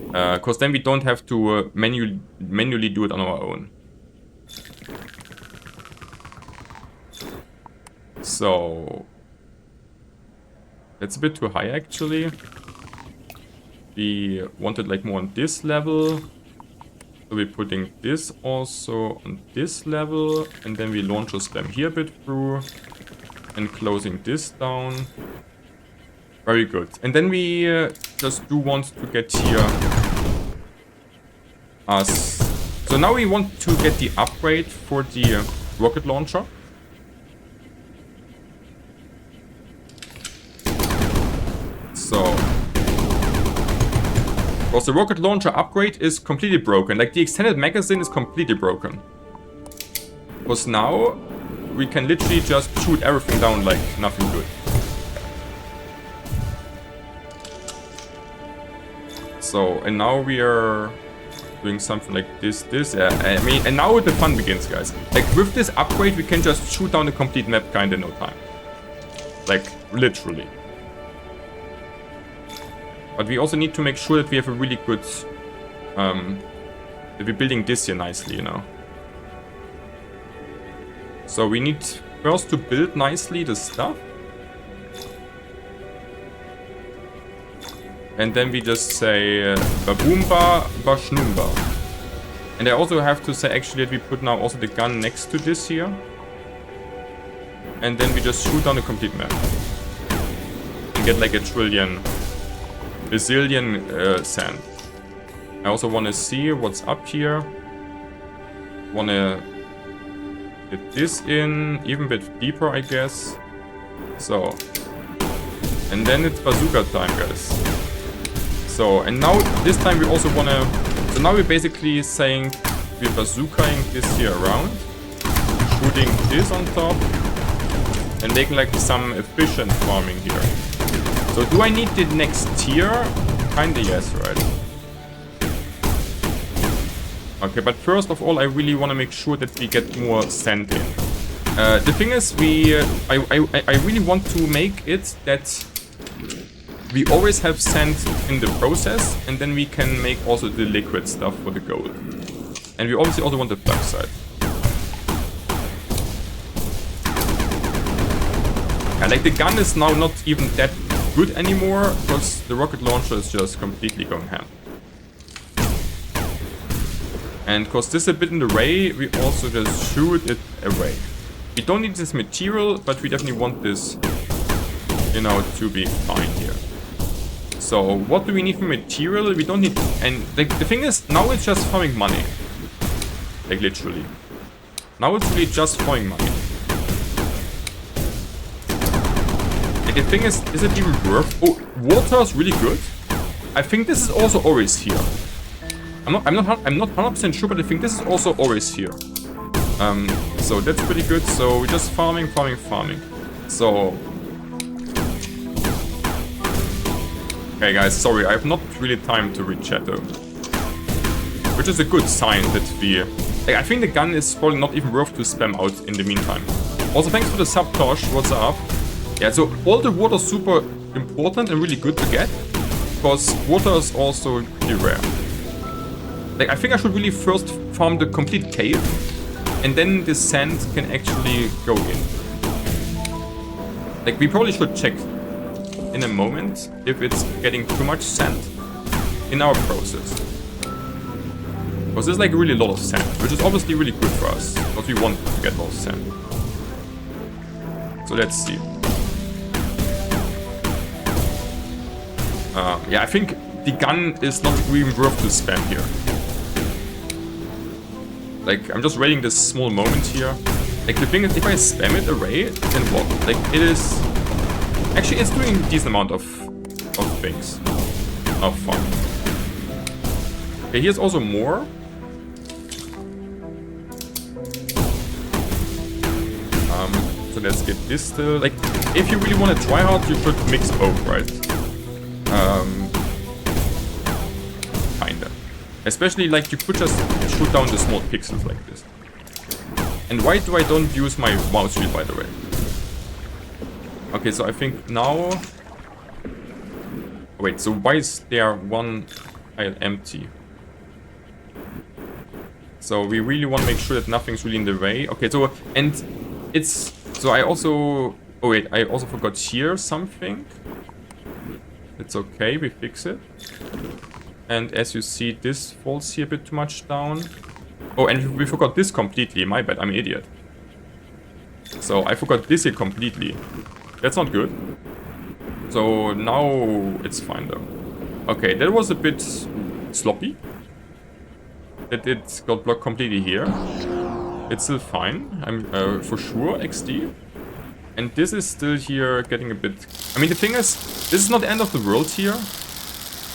Because then we don't have to manually do it on our own. So, that's a bit too high actually. We wanted like more on this level. So we're putting this also on this level. And then we launcher spam here a bit through. And closing this down. Very good. And then we just do want to get here us. So now we want to get the upgrade for the rocket launcher. So, because the rocket launcher upgrade is completely broken. Like the extended magazine is completely broken. Because now we can literally just shoot everything down like nothing good. So, and now we are doing something like this. I mean, and now the fun begins, guys. Like with this upgrade, we can just shoot down the complete map kinda in no time. Like, literally. But we also need to make sure that we have a really good, that we're building this here nicely, you know. So we need first to build nicely the stuff. And then we just say, Baboomba, Bashnoomba. And I also have to say actually that we put now also the gun next to this here. And then we just shoot down the complete map. And get like a bazillion sand. I also want to see what's up here. Want to get this in, even a bit deeper, I guess. So, and then it's bazooka time, guys. So, and now this time we also want to. So now we're basically saying we're bazookaing this here around, shooting this on top, and making like some efficient farming here. So do I need the next tier? Kinda yes, right? Okay, but first of all, I really want to make sure that we get more sand in. The thing is, I really want to make it that we always have sand in the process, and then we can make also the liquid stuff for the gold. And we obviously also want the flux side. Yeah, like the gun is now not even that good anymore, because the rocket launcher is just completely going ham. And because this is a bit in the way, we also just shoot it away. We don't need this material, but we definitely want this, you know, to be fine here. So what do we need for material? We don't need, and the thing is, now it's just farming money. Like literally. Now it's really just farming money. The thing is it even worth? Oh, water is really good. I think this is also always here. I'm not 100% sure, but I think this is also always here. So that's pretty good. So we're just farming. So, okay, guys, sorry, I have not really time to read chat though, which is a good sign that we. Like, I think the gun is probably not even worth to spam out in the meantime. Also, thanks for the sub, Tosh. What's up? Yeah, so all the water is super important and really good to get, because water is also pretty rare. Like, I think I should really first farm the complete cave, and then the sand can actually go in. Like, we probably should check in a moment if it's getting too much sand. in our process. Because there's like really a lot of sand, which is obviously really good for us. Because we want to get more sand. So let's see. Yeah, I think the gun is not even worth to spam here. Like, I'm just waiting this small moment here. Like, the thing is, if I spam it away, then what? Like, it is... Actually, it's doing a decent amount of things. Of fun. Okay, here's also more. So let's get this still. Like, if you really want to try hard, you should mix both, right? Kinda. Especially, like, you could just shoot down the small pixels like this. And why do I don't use my mouse wheel, by the way? Okay, so I think now... Wait, so why is there one tile empty? So we really want to make sure that nothing's really in the way. Okay, so... And it's... So I also... Oh wait, I also forgot here something. It's okay, we fix it. And as you see, this falls here a bit too much down. Oh, and we forgot this completely. My bad, I'm an idiot. So I forgot this here completely. That's not good. So now it's fine though. Okay, that was a bit sloppy. That it got blocked completely here. It's still fine. I'm for sure XD. And this is still here getting a bit... I mean, the thing is, this is not the end of the world here.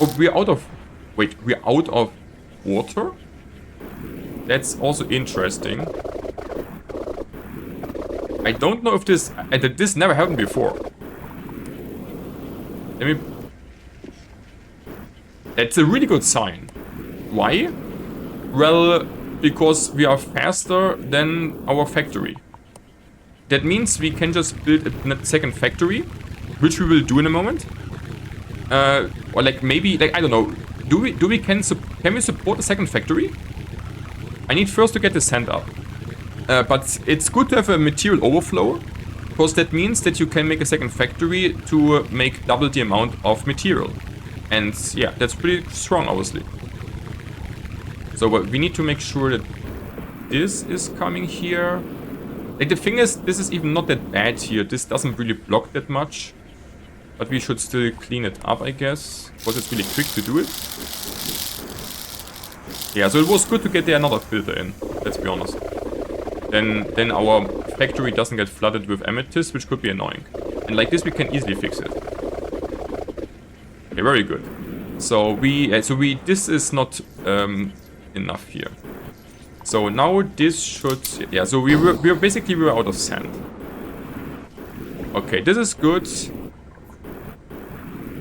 Oh, we're out of... Wait, we're out of water? That's also interesting. I don't know if this... this never happened before. Let me... That's a really good sign. Why? Well, because we are faster than our factory. That means we can just build a second factory, which we will do in a moment. Or like maybe, like, I don't know. Can we support a second factory? I need first to get the sand up. But it's good to have a material overflow, because that means that you can make a second factory to make double the amount of material. And yeah, that's pretty strong, obviously. So we need to make sure that this is coming here. Like, the thing is, this is even not that bad here. This doesn't really block that much. But we should still clean it up, I guess. Because it's really quick to do it. Yeah, so it was good to get there another filter in. Let's be honest. Then our factory doesn't get flooded with amethyst, which could be annoying. And like this, we can easily fix it. Okay, very good. So this is not enough here. So now this should... Yeah, so we were out of sand. Okay, this is good.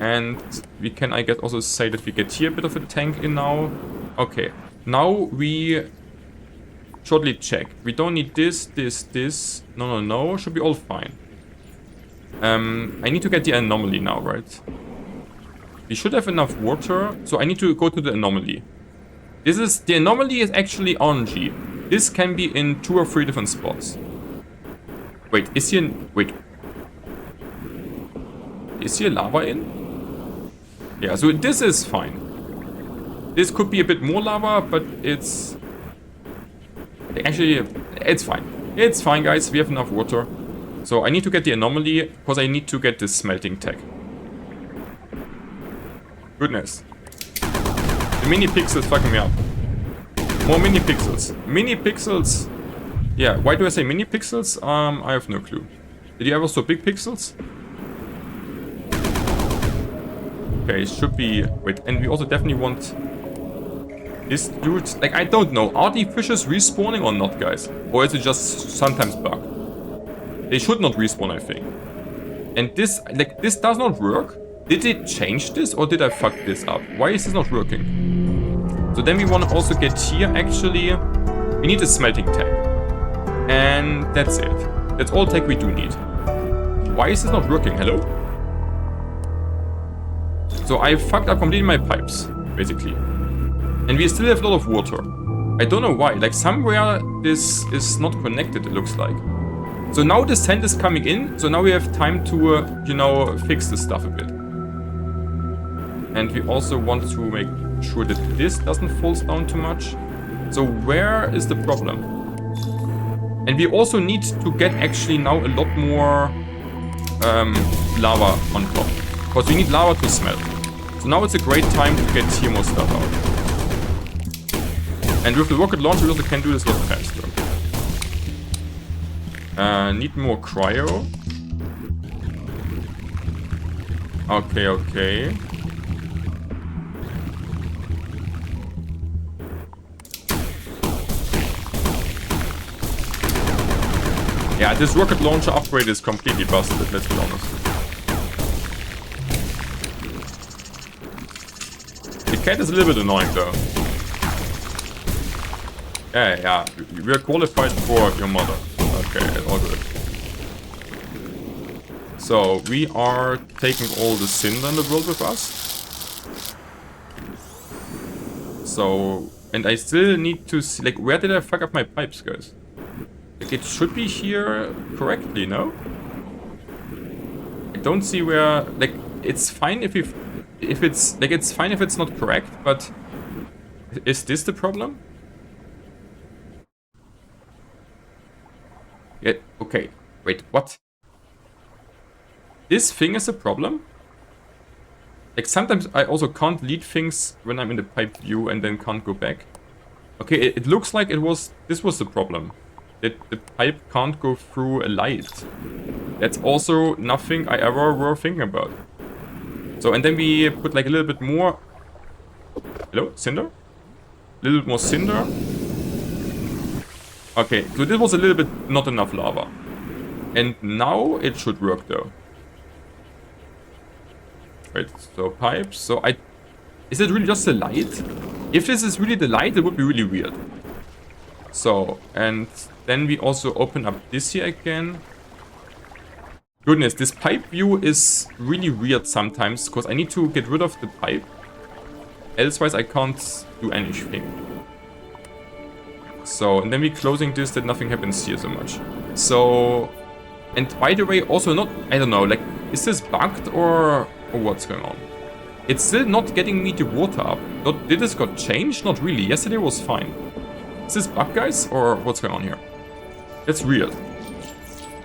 And we can, I guess, also say that we get here a bit of a tank in now. Okay, now we shortly check. We don't need this. No. Should be all fine. I need to get the anomaly now, right? We should have enough water. So I need to go to the anomaly. The anomaly is actually RNG. This can be in 2 or 3 different spots. Wait, is here... Wait. Is here lava in? Yeah, so this is fine. This could be a bit more lava, but it's... Actually, it's fine. It's fine, guys. We have enough water. So I need to get the anomaly, because I need to get this smelting tech. Goodness. The mini pixels fucking me up. More mini pixels. Mini pixels. Yeah, why do I say mini pixels? I have no clue. Did you ever saw big pixels? Okay, it should be... Wait, and we also definitely want... This dude... Like, I don't know. Are the fishes respawning or not, guys? Or is it just sometimes bug? They should not respawn, I think. And this... Like, this does not work. Did they change this or did I fuck this up? Why is this not working? So then we want to also get here, actually... We need a smelting tech. And that's it. That's all tech we do need. Why is this not working? Hello? So I fucked up completely my pipes, basically. And we still have a lot of water. I don't know why. Like, somewhere this is not connected, it looks like. So now the sand is coming in. So now we have time to, you know, fix this stuff a bit. And we also want to make sure that this doesn't fall down too much. So where is the problem? And we also need to get actually now a lot more lava on top. Because we need lava to smelt. So now it's a great time to get here more stuff out. And with the rocket launcher we also can do this a lot faster. Need more cryo. Okay, okay. Yeah, this rocket launcher upgrade is completely busted, let's be honest. The cat is a little bit annoying though. Yeah, we are qualified for your mother. Okay, all good. So, we are taking all the cinder in the world with us. So, and I still need to see, like, where did I fuck up my pipes, guys? Like, it should be here correctly, no? I don't see where, like, it's fine if it's, like, it's fine if it's not correct, but is this the problem? Yeah, okay. Wait, what? This thing is a problem? Like, sometimes I also can't lead things when I'm in the pipe view and then can't go back. Okay, it looks like this was the problem. That the pipe can't go through a light. That's also nothing I ever were thinking about. So, and then we put like a little bit more... Hello? Cinder? A little bit more cinder. Okay, so this was a little bit not enough lava. And now it should work though. Right, so pipes. So is it really just the light? If this is really the light, it would be really weird. So, and then we also open up this here again. Goodness, this pipe view is really weird sometimes, because I need to get rid of the pipe. Elsewise I can't do anything. So, and then we're closing this that nothing happens here so much. So, and by the way, also not, I don't know, like, is this bugged or what's going on? It's still not getting me the water up. Did this got changed? Not really. Yesterday was fine. Is this bug, guys, or what's going on here? That's weird.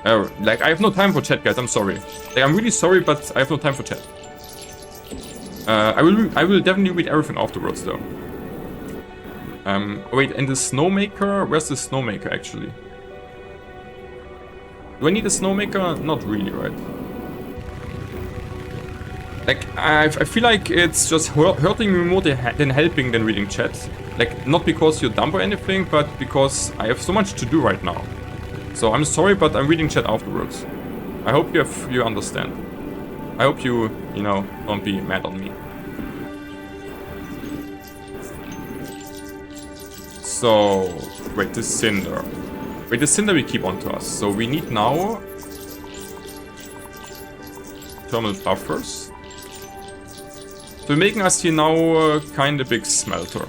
Like, I have no time for chat, guys. I'm sorry. Like, I'm really sorry, but I have no time for chat. I will definitely read everything afterwards, though. Wait, and the snowmaker? Where's the snowmaker, actually? Do I need a snowmaker? Not really, right? Like, I feel like it's just hurting me more than helping than reading chat. Like, not because you're dumb or anything, but because I have so much to do right now. So I'm sorry, but I'm reading chat afterwards. I hope you understand. I hope you know, don't be mad on me. So, wait, the cinder. Wait, the cinder we keep onto us. So we need now thermal buffers. So we're making us here now kind of big smelter.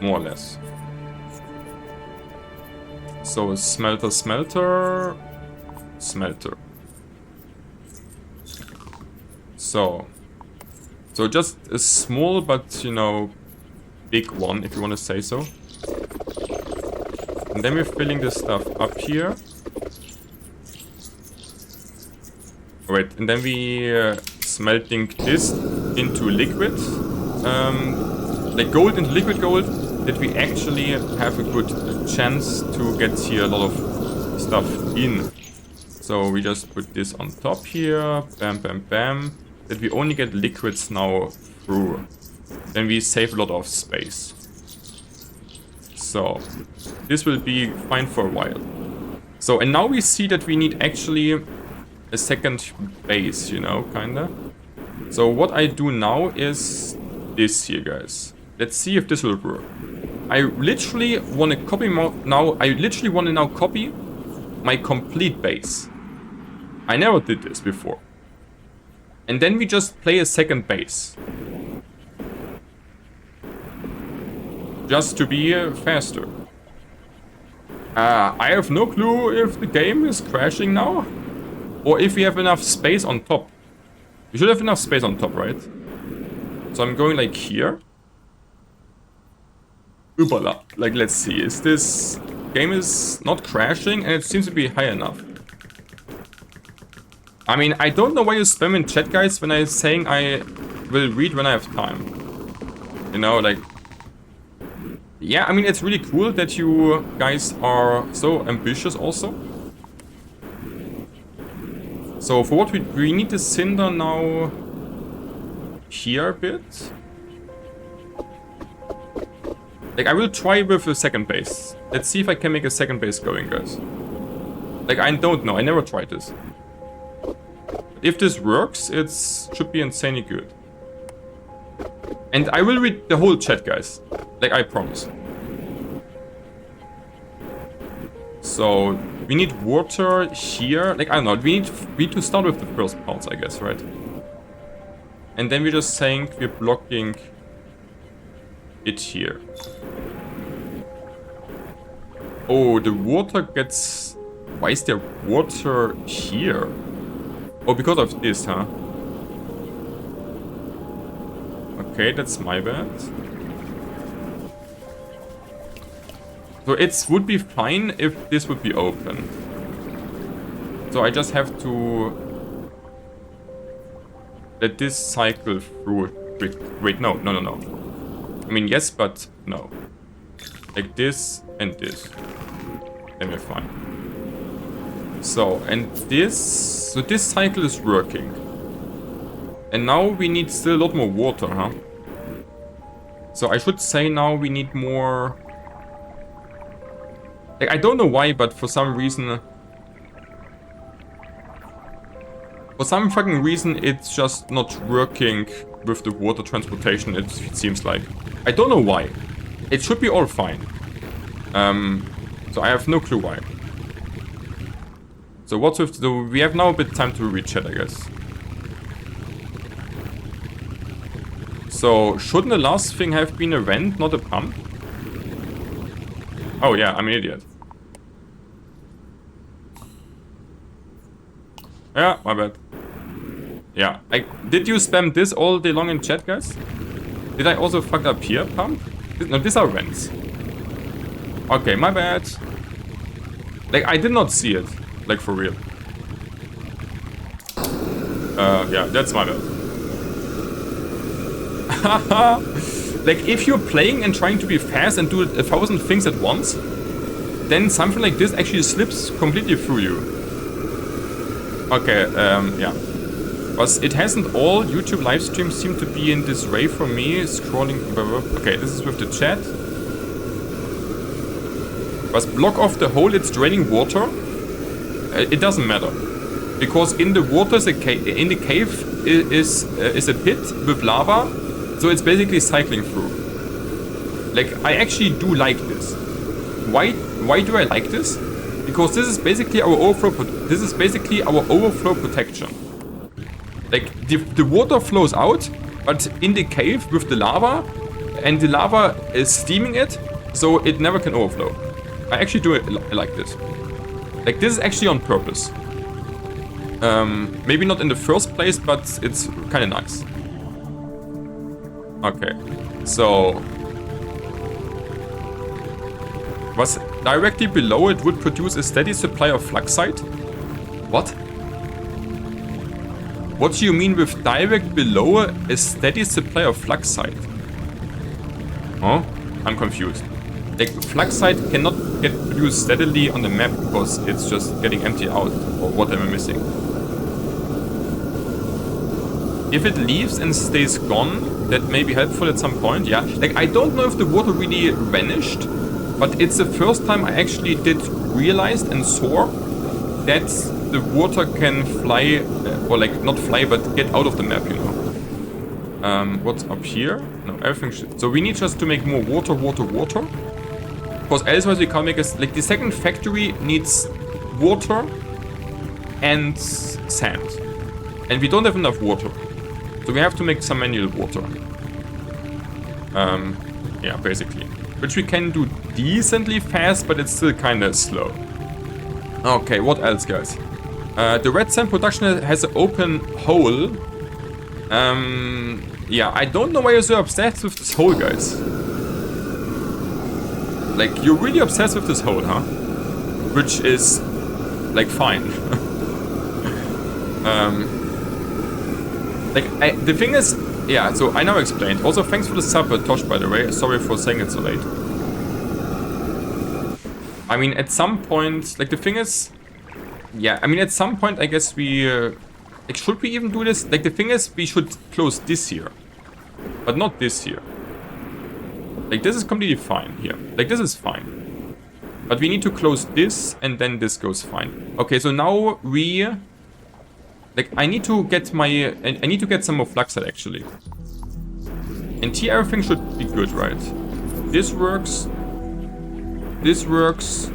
More or less. So smelter, smelter, smelter. So just a small but, you know, big one, if you want to say so. And then we're filling this stuff up here. Right, and then we smelting this into liquid. Like gold into liquid gold, that we actually have a good chance to get here a lot of stuff in. So we just put this on top here, bam, bam, bam. That we only get liquids now through. Then we save a lot of space. So this will be fine for a while. So, and now we see that we need actually a second base, you know, kinda. So what I do now is this here, guys. Let's see if this will work. I literally want to copy now. I literally want to now copy my complete base. I never did this before. And then we just play a second base. Just to be faster. I have no clue if the game is crashing now. Or if we have enough space on top. We should have enough space on top, right? So I'm going like here. Oopala. Like, let's see. Is this game is not crashing and it seems to be high enough. I mean, I don't know why you spam in chat, guys, when I'm saying I will read when I have time. You know, like... Yeah, I mean, it's really cool that you guys are so ambitious also. So for what we need the cinder now here a bit. Like, I will try with a second base. Let's see if I can make a second base going, guys. Like, I don't know. I never tried this. If this works, it should be insanely good. And I will read the whole chat, guys. Like, I promise. So, we need water here. Like, I don't know. We need to start with the first parts, I guess, right? And then we're just saying we're blocking it here. Oh, the water gets... Why is there water here? Oh, because of this, huh? Okay, that's my bad. So it would be fine if this would be open. So I just have to let this cycle through. Wait, no. I mean, yes, but no. Like this and this. Then we're fine. So, and this... So this cycle is working. And now we need still a lot more water, huh? So I should say now we need more... Like, I don't know why, but for some reason... For some fucking reason, it's just not working with the water transportation, it seems like. I don't know why. It should be all fine. So I have no clue why. So what's with the... We have now a bit time to read chat, I guess. So, shouldn't the last thing have been a vent, not a pump? Oh yeah, I'm an idiot. Yeah, my bad. Yeah, did you spam this all day long in chat, guys? Did I also fuck up here, pump? No, these are vents. Okay, my bad. Like, I did not see it. Like, for real. Yeah, that's my bad. Like, if you're playing and trying to be fast and do 1,000 things at once, then something like this actually slips completely through you. Okay, yeah. But it hasn't all YouTube live streams seem to be in this ray for me, scrolling... Okay, this is with the chat. But block off the hole, it's draining water. It doesn't matter. Because in the water, in the cave is a pit with lava. So it's basically cycling through. Like, I actually do like this. Why do I like this? Because this is basically our overflow protection. Like, the water flows out, but in the cave with the lava, and the lava is steaming it, so it never can overflow. I actually do it like this. Like, this is actually on purpose. Maybe not in the first place, but it's kind of nice. Okay, so... Was directly below it would produce a steady supply of fluxite? What? What do you mean with direct below a steady supply of fluxite? Huh? I'm confused. Like, fluxite cannot get produced steadily on the map because it's just getting emptied out, or what am I missing? If it leaves and stays gone, that may be helpful at some point, yeah. Like, I don't know if the water really vanished, but it's the first time I actually did realize and saw that the water can fly, or like, not fly, but get out of the map, you know. What's up here? No, everything should... So we need just to make more water. Because otherwise we can't make a... Like, the second factory needs water and sand. And we don't have enough water. So we have to make some manual water. Yeah, basically. Which we can do decently fast, but it's still kind of slow. Okay, what else, guys? The red sand production has an open hole Yeah, I don't know why you're so obsessed with this hole, guys. Like, you're really obsessed with this hole, huh? Which is, like, fine. The thing is, yeah, so I now explained. Also, thanks for the sub, Tosh, by the way. Sorry for saying it so late. I mean, at some point, like, the thing is, yeah, I mean, at some point, I guess we, like, should we even do this? Like, the thing is, we should close this here, but not this here. Like, this is completely fine here. Like, this is fine. But we need to close this, and then this goes fine. Okay, so now we... Like, I need to get my... I need to get some more fluxite, actually. And here everything should be good, right? This works. This works.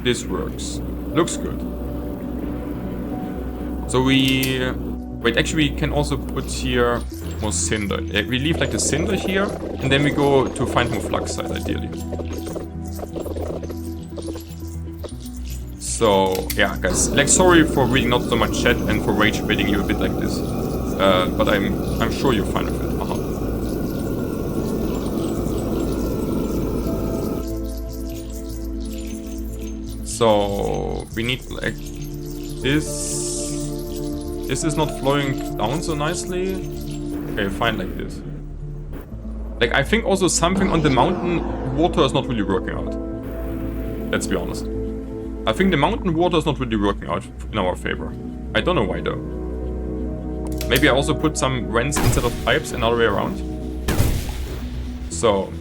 This works. Looks good. So we... Wait, actually we can also put here more cinder. We leave like the cinder here, and then we go to find more fluxite, ideally. So, yeah, guys, like, sorry for reading not so much chat and for rage baiting you a bit like this. But I'm sure you're fine with it. So, we need, like, this... This is not flowing down so nicely. Okay, fine like this. Like, I think also something on the mountain water is not really working out. Let's be honest. I think the mountain water is not really working out in our favor. I don't know why though. Maybe I also put some vents instead of pipes and other way around. So...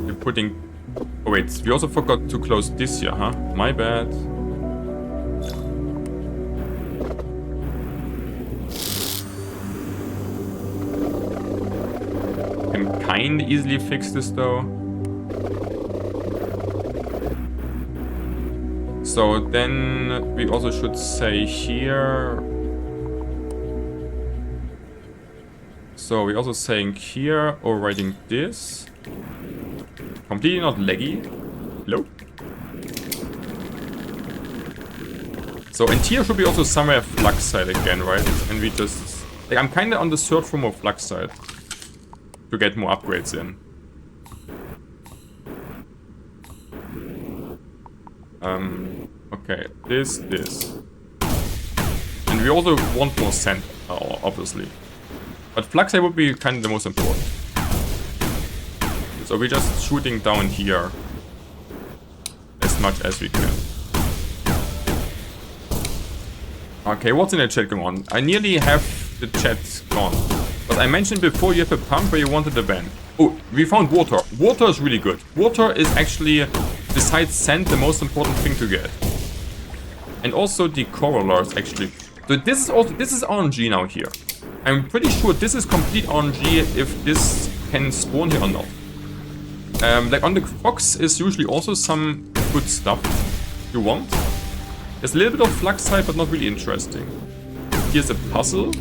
We're putting... Oh wait, we also forgot to close this here, huh? My bad. Can kinda easily fix this though. So then we also should say here... So we're also saying here, or writing this. Completely not laggy. Hello? So, and here should be also somewhere fluxite again, right? And we just... Like, I'm kinda on the search for more fluxite. To get more upgrades in. Okay, this. And we also want more sand, obviously. But fluxite would be kinda the most important. So we're just shooting down here as much as we can. Okay, what's in the chat going on? I nearly have the chat gone. But I mentioned before you have a pump where you wanted a van. Oh, we found water. Water is really good. Water is actually, besides sand, the most important thing to get. And also the corolla is actually... So this is RNG now here. I'm pretty sure this is complete RNG if this can spawn here or not. Like on the box is usually also some good stuff you want. There's a little bit of fluxite, but not really interesting. Here's a puzzle.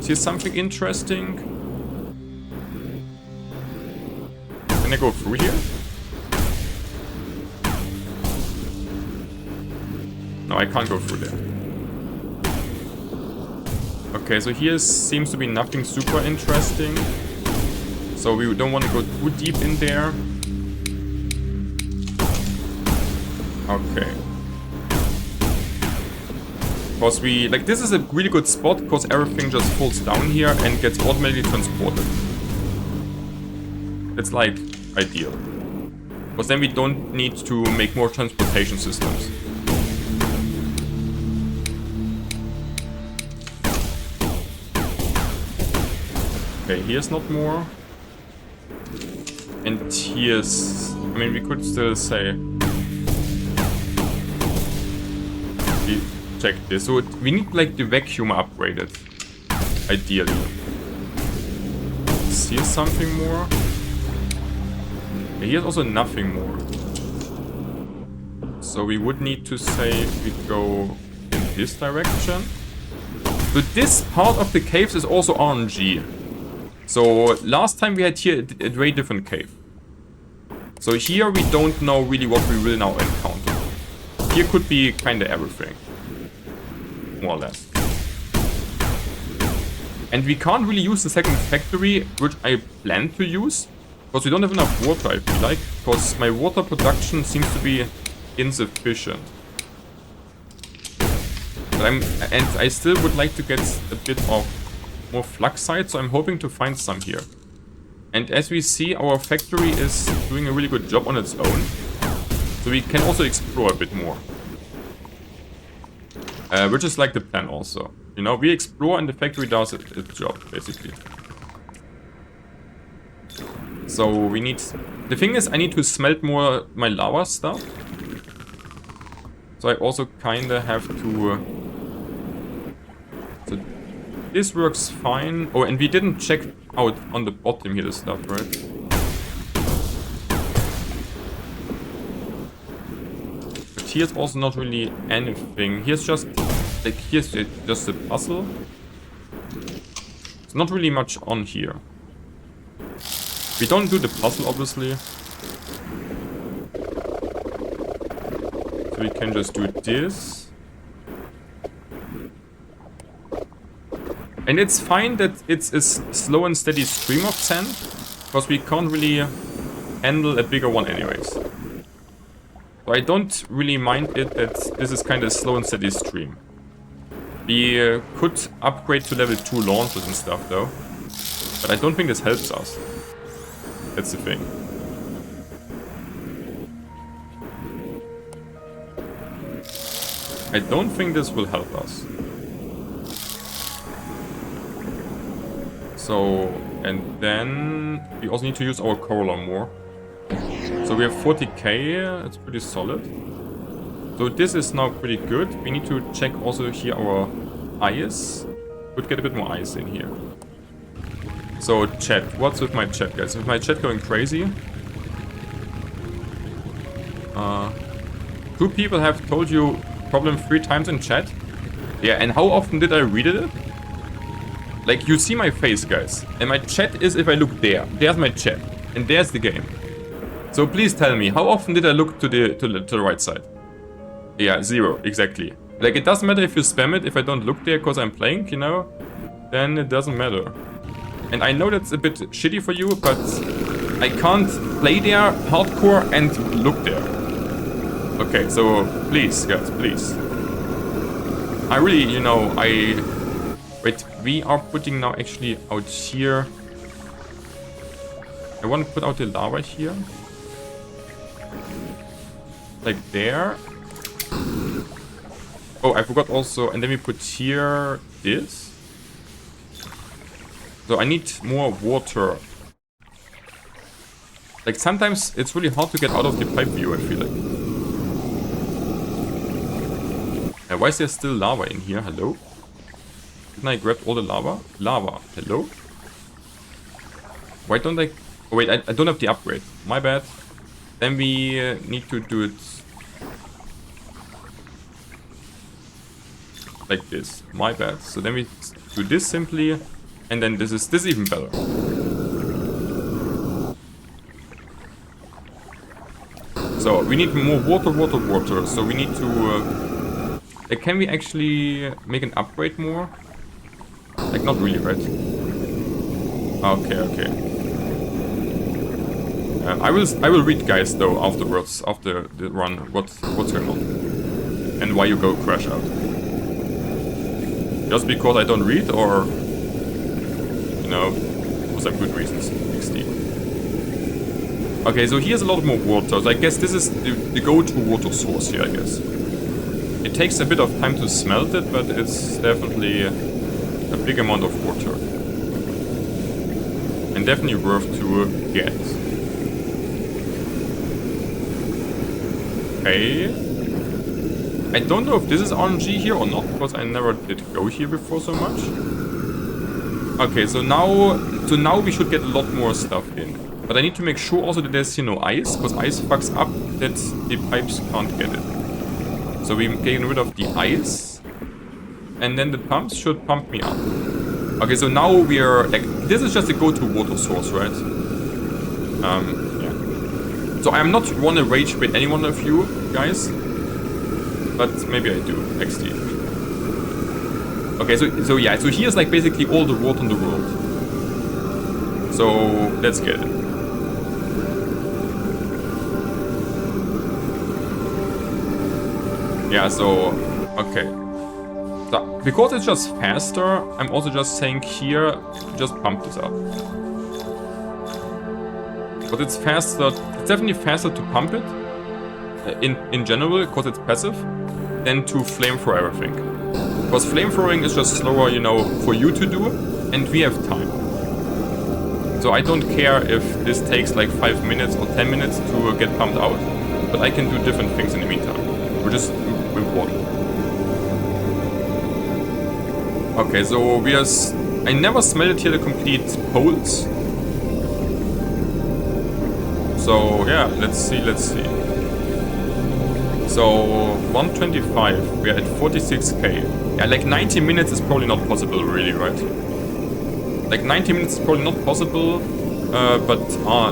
Here's something interesting. Can I go through here? No, I can't go through there. Okay, so here seems to be nothing super interesting. So we don't want to go too deep in there. Okay. Because we... Like, this is a really good spot, because everything just falls down here and gets automatically transported. It's, like, ideal. Because then we don't need to make more transportation systems. Okay, here's not more. And here's... I mean, we could still say... We check this. So we need, like, the vacuum upgraded. Ideally. Here's something more. Okay, here's also nothing more. So we would need to say we go in this direction. So this part of the caves is also RNG. So last time we had here a very different cave. So here we don't know really what we will now encounter. Here could be kinda everything. More or less. And we can't really use the second factory, which I plan to use. Because we don't have enough water, I feel like. Because my water production seems to be insufficient. But I still would like to get a bit of more fluxite, so I'm hoping to find some here. And as we see, our factory is doing a really good job on its own. So we can also explore a bit more. Which is like the plan also. You know, we explore and the factory does its job, basically. So we need... The thing is, I need to smelt more my lava stuff. So I also kinda have to... So this works fine. Oh, and we didn't check out on the bottom here the stuff, right? But here's also not really anything. Here's just... Like, here's just a puzzle. There's not really much on here. We don't do the puzzle, obviously. So we can just do this. And it's fine that it's a slow and steady stream of sand. Because we can't really handle a bigger one anyways. So I don't really mind it that this is kind of a slow and steady stream. We could upgrade to level 2 launchers and stuff though. But I don't think this helps us. That's the thing. I don't think this will help us. So, and then we also need to use our corolla more. So we have 40k, it's pretty solid. So this is now pretty good. We need to check also here our ice. Could get a bit more ice in here. So chat, what's with my chat, guys? Is my chat going crazy? 2 people have told you problem 3 times in chat. Yeah, and how often did I read it? Like, you see my face, guys. And my chat is if I look there. There's my chat. And there's the game. So please tell me, how often did I look to the right side? Yeah, 0, exactly. Like, it doesn't matter if you spam it, if I don't look there because I'm playing, you know? Then it doesn't matter. And I know that's a bit shitty for you, but I can't play there hardcore and look there. Okay, so please, guys, please. I really, you know, Wait, we are putting now actually out here. I want to put out the lava here. Like there. Oh, I forgot also, and then we put here this. So I need more water. Like sometimes it's really hard to get out of the pipe view, I feel like. Why is there still lava in here? Hello? Didn't I grab all the lava? Lava. Hello? Why don't I... Oh wait, I don't have the upgrade. My bad. Then we need to do it... like this. My bad. So then we do this simply. And then this is even better. So we need more water. So we need to... can we actually make an upgrade more? Like, not really, right? Okay. I will read, guys, though, afterwards, after the run, what's going on. And why you go crash out. Just because I don't read, or... you know, for some good reasons. XD. Okay, so here's a lot more water. So I guess this is the go-to water source here, I guess. It takes a bit of time to smelt it, but it's definitely a big amount of water. And definitely worth to get. Okay. I don't know if this is RNG here or not, because I never did go here before so much. Okay, so now we should get a lot more stuff in. But I need to make sure also that there's, you know, ice, because ice fucks up that the pipes can't get it. So we're getting rid of the ice. And then the pumps should pump me up. Okay, so now we are, like, this is just a go-to water source, right? Yeah. So I'm not wanna rage with any one of you guys, but maybe I do. XD. Okay, so yeah, so here's like basically all the water in the world. So let's get it. Yeah, so okay. So because it's just faster, I'm also just saying here, just pump this up. But it's faster, it's definitely faster to pump it, in general, because it's passive, than to flamethrow everything. Because flamethrowing is just slower, you know, for you to do, and we have time. So I don't care if this takes like 5 minutes or 10 minutes to get pumped out, but I can do different things in the meantime, which is important. Okay, so we are... I never smelted here the complete poles. So yeah, let's see. So 125, we are at 46k. Yeah, like 90 minutes is probably not possible really, right? Like 90 minutes is probably not possible, but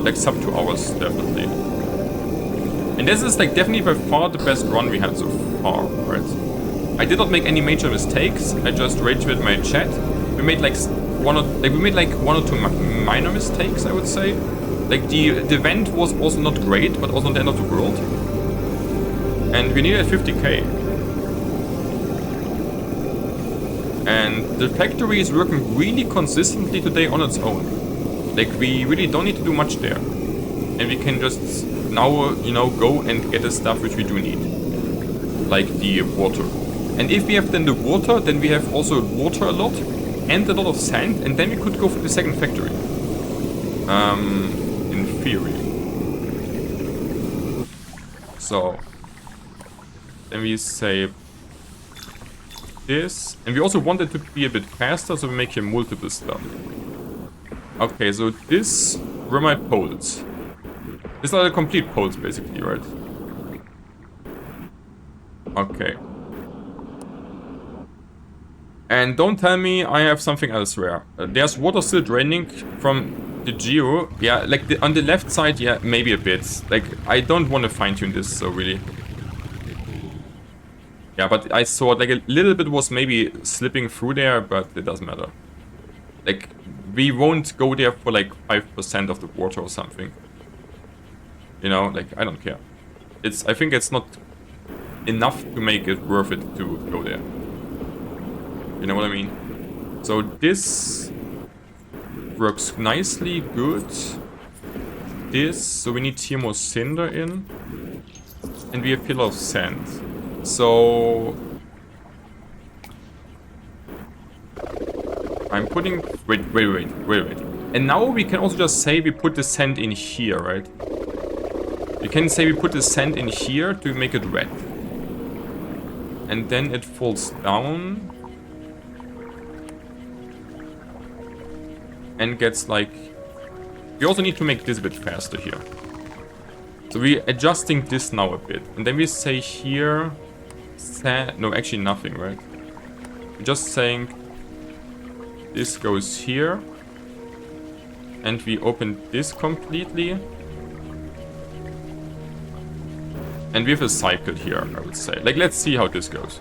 like sub 2 hours definitely. And this is like definitely by far the best run we had so far, right? I did not make any major mistakes. I just raged with my chat. We made like one or two minor mistakes, I would say. Like the event was also not great, but also not the end of the world. And we needed 50k. And the factory is working really consistently today on its own. Like we really don't need to do much there. And we can just now, you know, go and get the stuff which we do need. Like the water. And if we have then the water, then we have also water a lot and a lot of sand, and then we could go for the second factory. In theory. So then we say this, and we also want it to be a bit faster, so we make here multiple stuff. Okay, so this were my poles. These are the complete poles basically, right? Okay. And don't tell me I have something elsewhere. There's water still draining from the geo. Yeah, like on the left side, yeah, maybe a bit. Like, I don't want to fine-tune this, so really. Yeah, but I saw like a little bit was maybe slipping through there, but it doesn't matter. Like, we won't go there for like 5% of the water or something. You know, like, I don't care. I think it's not enough to make it worth it to go there. You know what I mean? So this works nicely, good. This, so we need here more cinder in. And we have pillar of sand. So I'm putting, wait. And now we can also just say we put the sand in here, right? You can say we put the sand in here to make it red. And then it falls down. And gets like... We also need to make this a bit faster here. So we're adjusting this now a bit. And then we say here... No, actually nothing, right? We're just saying... This goes here. And we open this completely. And we have a cycle here, I would say. Like, let's see how this goes.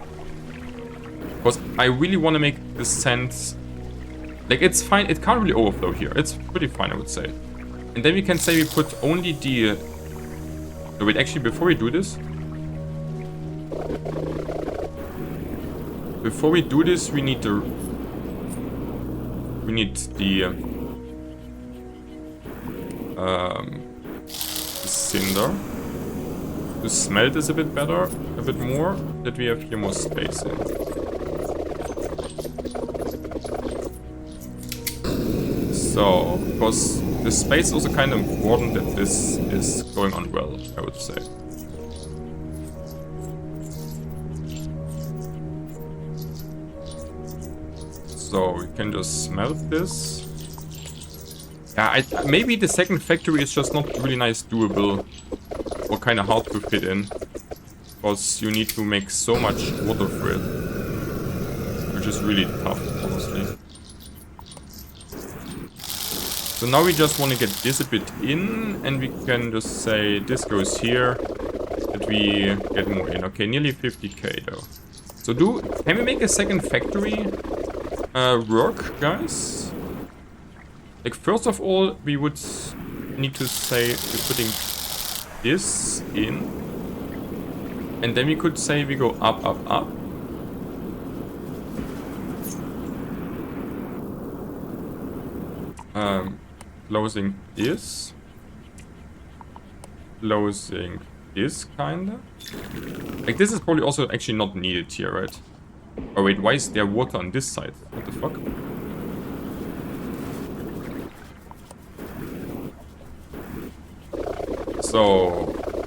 Because I really want to make the sand... Like, it's fine. It can't really overflow here. It's pretty fine, I would say. And then we can say we put only the... No, wait, actually, before we do this... Before we do this, we need the... We need the cinder. To smelt this a bit better, a bit more, that we have here more space in. So, because the space is also kind of important that this is going on well, I would say. So, we can just smelt this. Yeah, maybe the second factory is just not really nice doable. Or kind of hard to fit in. Because you need to make so much water for it. Which is really tough, honestly. So now we just want to get this a bit in, and we can just say this goes here, that we get more in. Okay, nearly 50k though. So can we make a second factory work, guys? Like, first of all, we would need to say we're putting this in, and then we could say we go up, up, up. Closing this. Closing this, kinda. Like, this is probably also actually not needed here, right? Oh wait, why is there water on this side? What the fuck? So,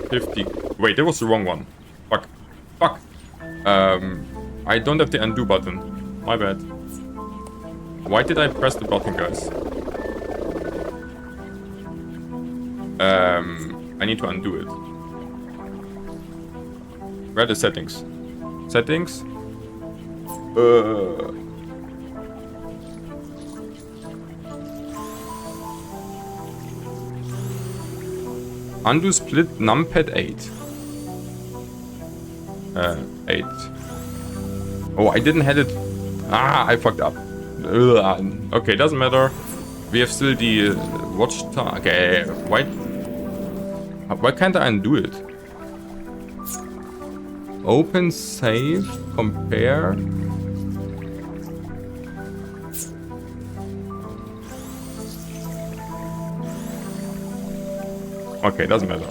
50... Wait, that was the wrong one. Fuck. Fuck. I don't have the undo button. My bad. Why did I press the button, guys? I need to undo it. Where are the settings? Settings? Undo split numpad 8. 8. Oh, I didn't have it. Ah, I fucked up. Okay, doesn't matter. We have still the watch time. Okay, why can't I undo it? Open, save, compare. Okay, doesn't matter.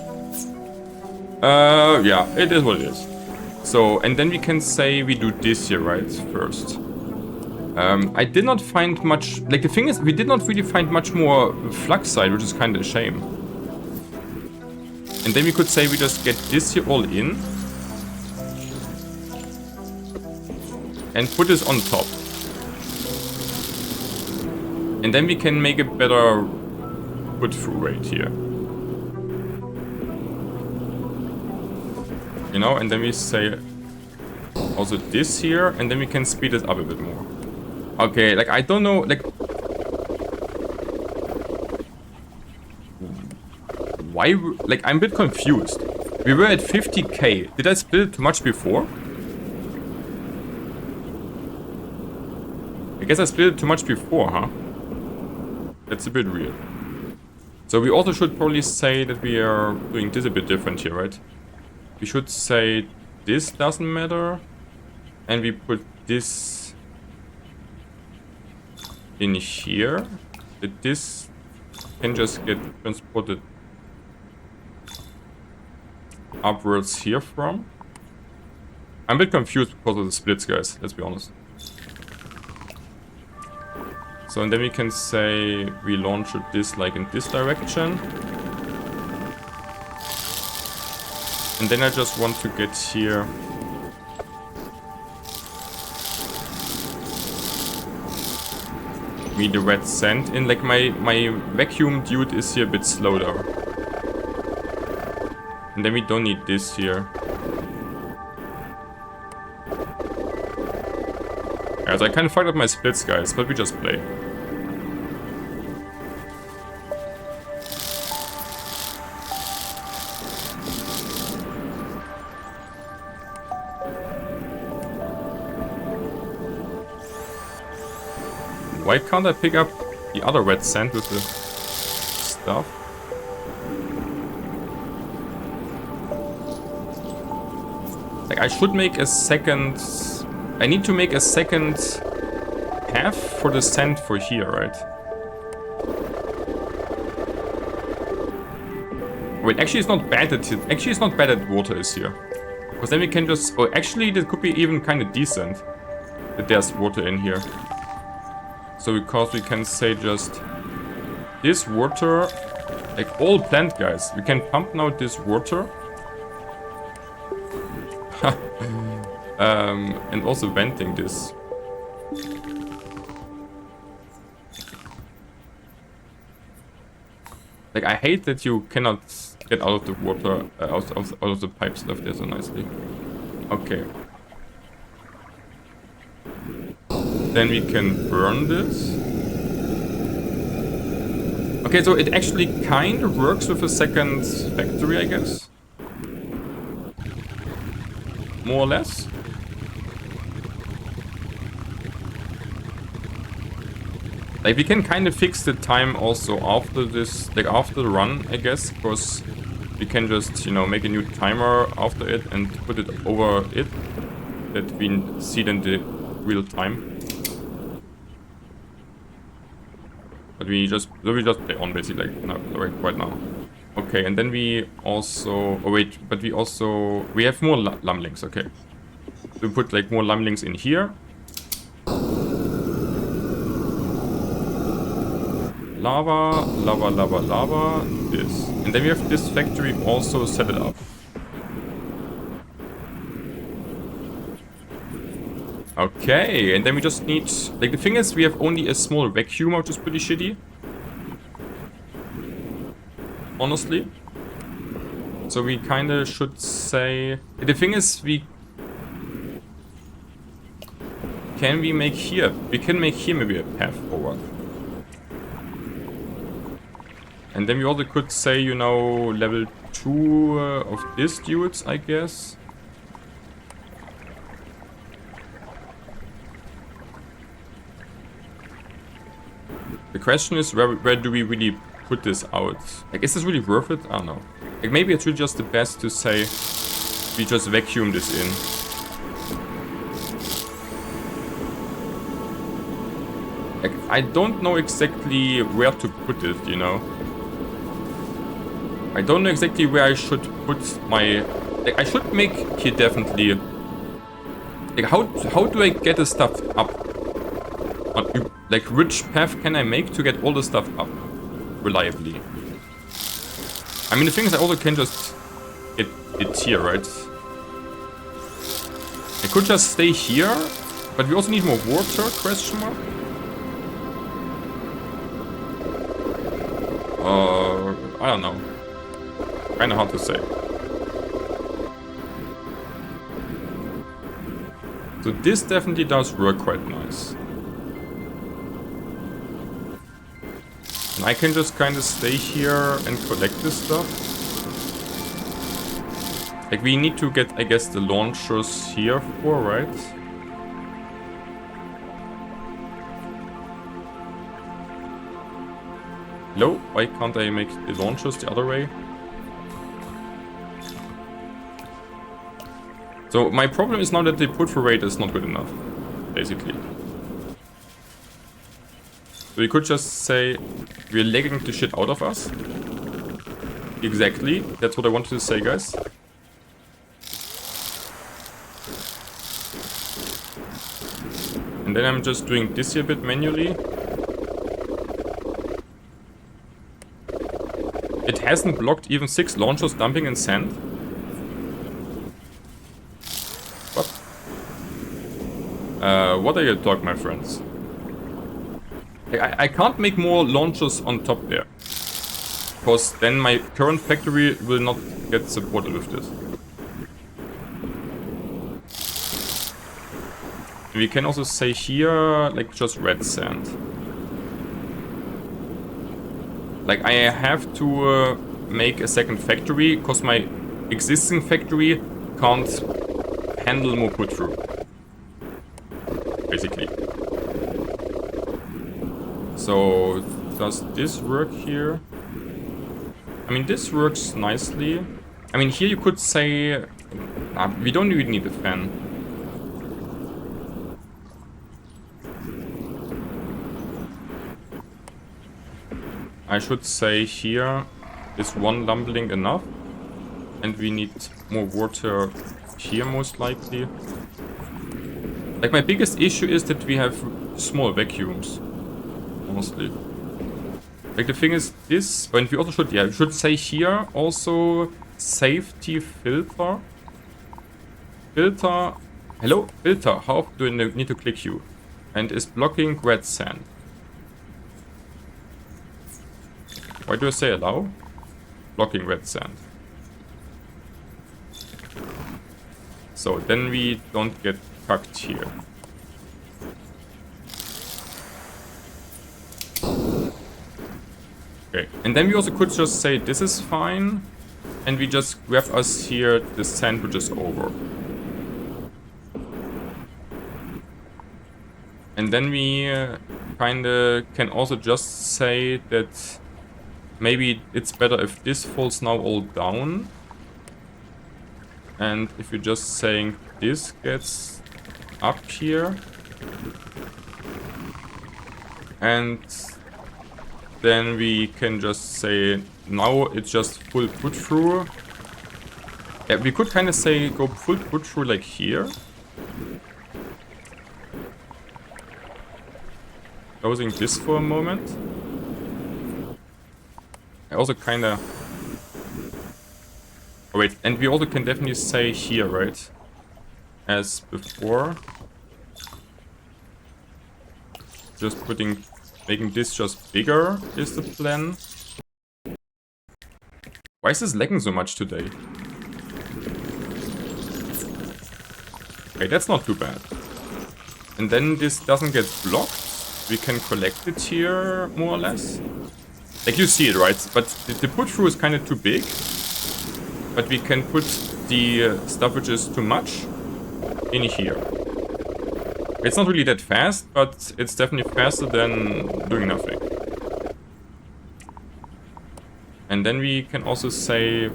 Yeah, it is what it is. So, and then we can say we do this here, right, first. I did not find much... Like, the thing is, we did not really find much more flux side, which is kind of a shame. And then we could say we just get this here all in. And put this on top. And then we can make a better put-through rate here. You know, and then we say also this here, and then we can speed it up a bit more. Okay, like, I don't know, like... Why, like, I'm a bit confused. We were at 50k. Did I split it too much before? I guess I split it too much before, huh? That's a bit weird. So we also should probably say that we are doing this a bit different here, right? We should say this doesn't matter. And we put this in here. That this can just get transported upwards here from. I'm a bit confused because of the splits, guys, let's be honest. So, and then we can say we launch this like in this direction. And then I just want to get here. Me the red sand in. Like, my vacuum dude is here a bit slow though. And then we don't need this here. Yeah, so I kind of fucked up my splits, guys, but we just play. Why can't I pick up the other red sand with the stuff? Like, I should make a second... I need to make a second path for the sand for here, right? Wait, actually it's not bad that actually it's not bad that water is here. Because then we can just... Oh, actually that could be even kind of decent that there's water in here. So because we can say just this water, like all plant, guys, we can pump now this water. And also venting this. Like, I hate that you cannot get out of the water, out of the pipes left there so nicely. Okay. Then we can burn this. Okay, so it actually kind of works with a second factory, I guess. More or less. Like, we can kind of fix the time also after this, like after the run, I guess, because we can just, you know, make a new timer after it and put it over it, that we see then the real time. But we just play on basically, like, no, right now. Okay, and then we also, oh wait, but we have more lumlings, okay. We put like more lumlings in here. Lava, lava, lava, lava, this. And then we have this factory also set it up. Okay, and then we just need, like, the thing is we have only a small vacuum, which is pretty shitty. Honestly. So we kinda should say, the thing is can we make here? We can make here maybe a path forward. And then we also could say, you know, level 2 of these dudes, I guess. The question is, where do we really put this out? Like, is this really worth it? I don't know. Like, maybe it's really just the best to say we just vacuum this in. Like, I don't know exactly where to put it, you know. I don't know exactly where I should put my... Like, I should make here definitely... Like, how do I get the stuff up? Like, which path can I make to get all the stuff up reliably? I mean, the thing is, I also can just get it here, right? I could just stay here, but we also need more water, question mark? I don't know. Kinda hard to say. So this definitely does work quite nice. And I can just kind of stay here and collect this stuff. Like, we need to get, I guess, the launchers here for, right? Hello? Why can't I make the launchers the other way? So my problem is now that the put through rate is not good enough, basically. So we could just say we're lagging the shit out of us. Exactly, that's what I wanted to say, guys. And then I'm just doing this here a bit manually. It hasn't blocked even 6 launchers dumping in sand. What are you talking, my friends? I can't make more launchers on top there. Because then my current factory will not get supported with this. We can also say here, like, just red sand. Like, I have to make a second factory, because my existing factory can't handle more put through. Basically. So, does this work here? I mean, this works nicely. I mean, here you could say... we don't really need a fan. I should say here, is one lumbling enough? And we need more water here, most likely. Like, my biggest issue is that we have small vacuums. Honestly. Like, the thing is this, and we also should, yeah, we should say here also safety filter. Filter, hello, filter, how often do I need to click you? And is blocking red sand. Why do I say allow? Blocking red sand. So then we don't get cucked here. Okay, and then we also could just say this is fine, and we just grab us here the sandwiches over. And then we kinda can also just say that maybe it's better if this falls now all down. And if you're just saying this gets up here. And then we can just say now it's just full put through. Yeah, we could kind of say go full put through like here. Closing this for a moment. I also kind of... Oh wait, and we also can definitely say here, right? As before. Just making this just bigger is the plan. Why is this lagging so much today? Okay, that's not too bad. And then this doesn't get blocked. We can collect it here, more or less. Like you see it, right? But the put through is kind of too big. But we can put the stuff which is too much in here. It's not really that fast, but it's definitely faster than doing nothing. And then we can also say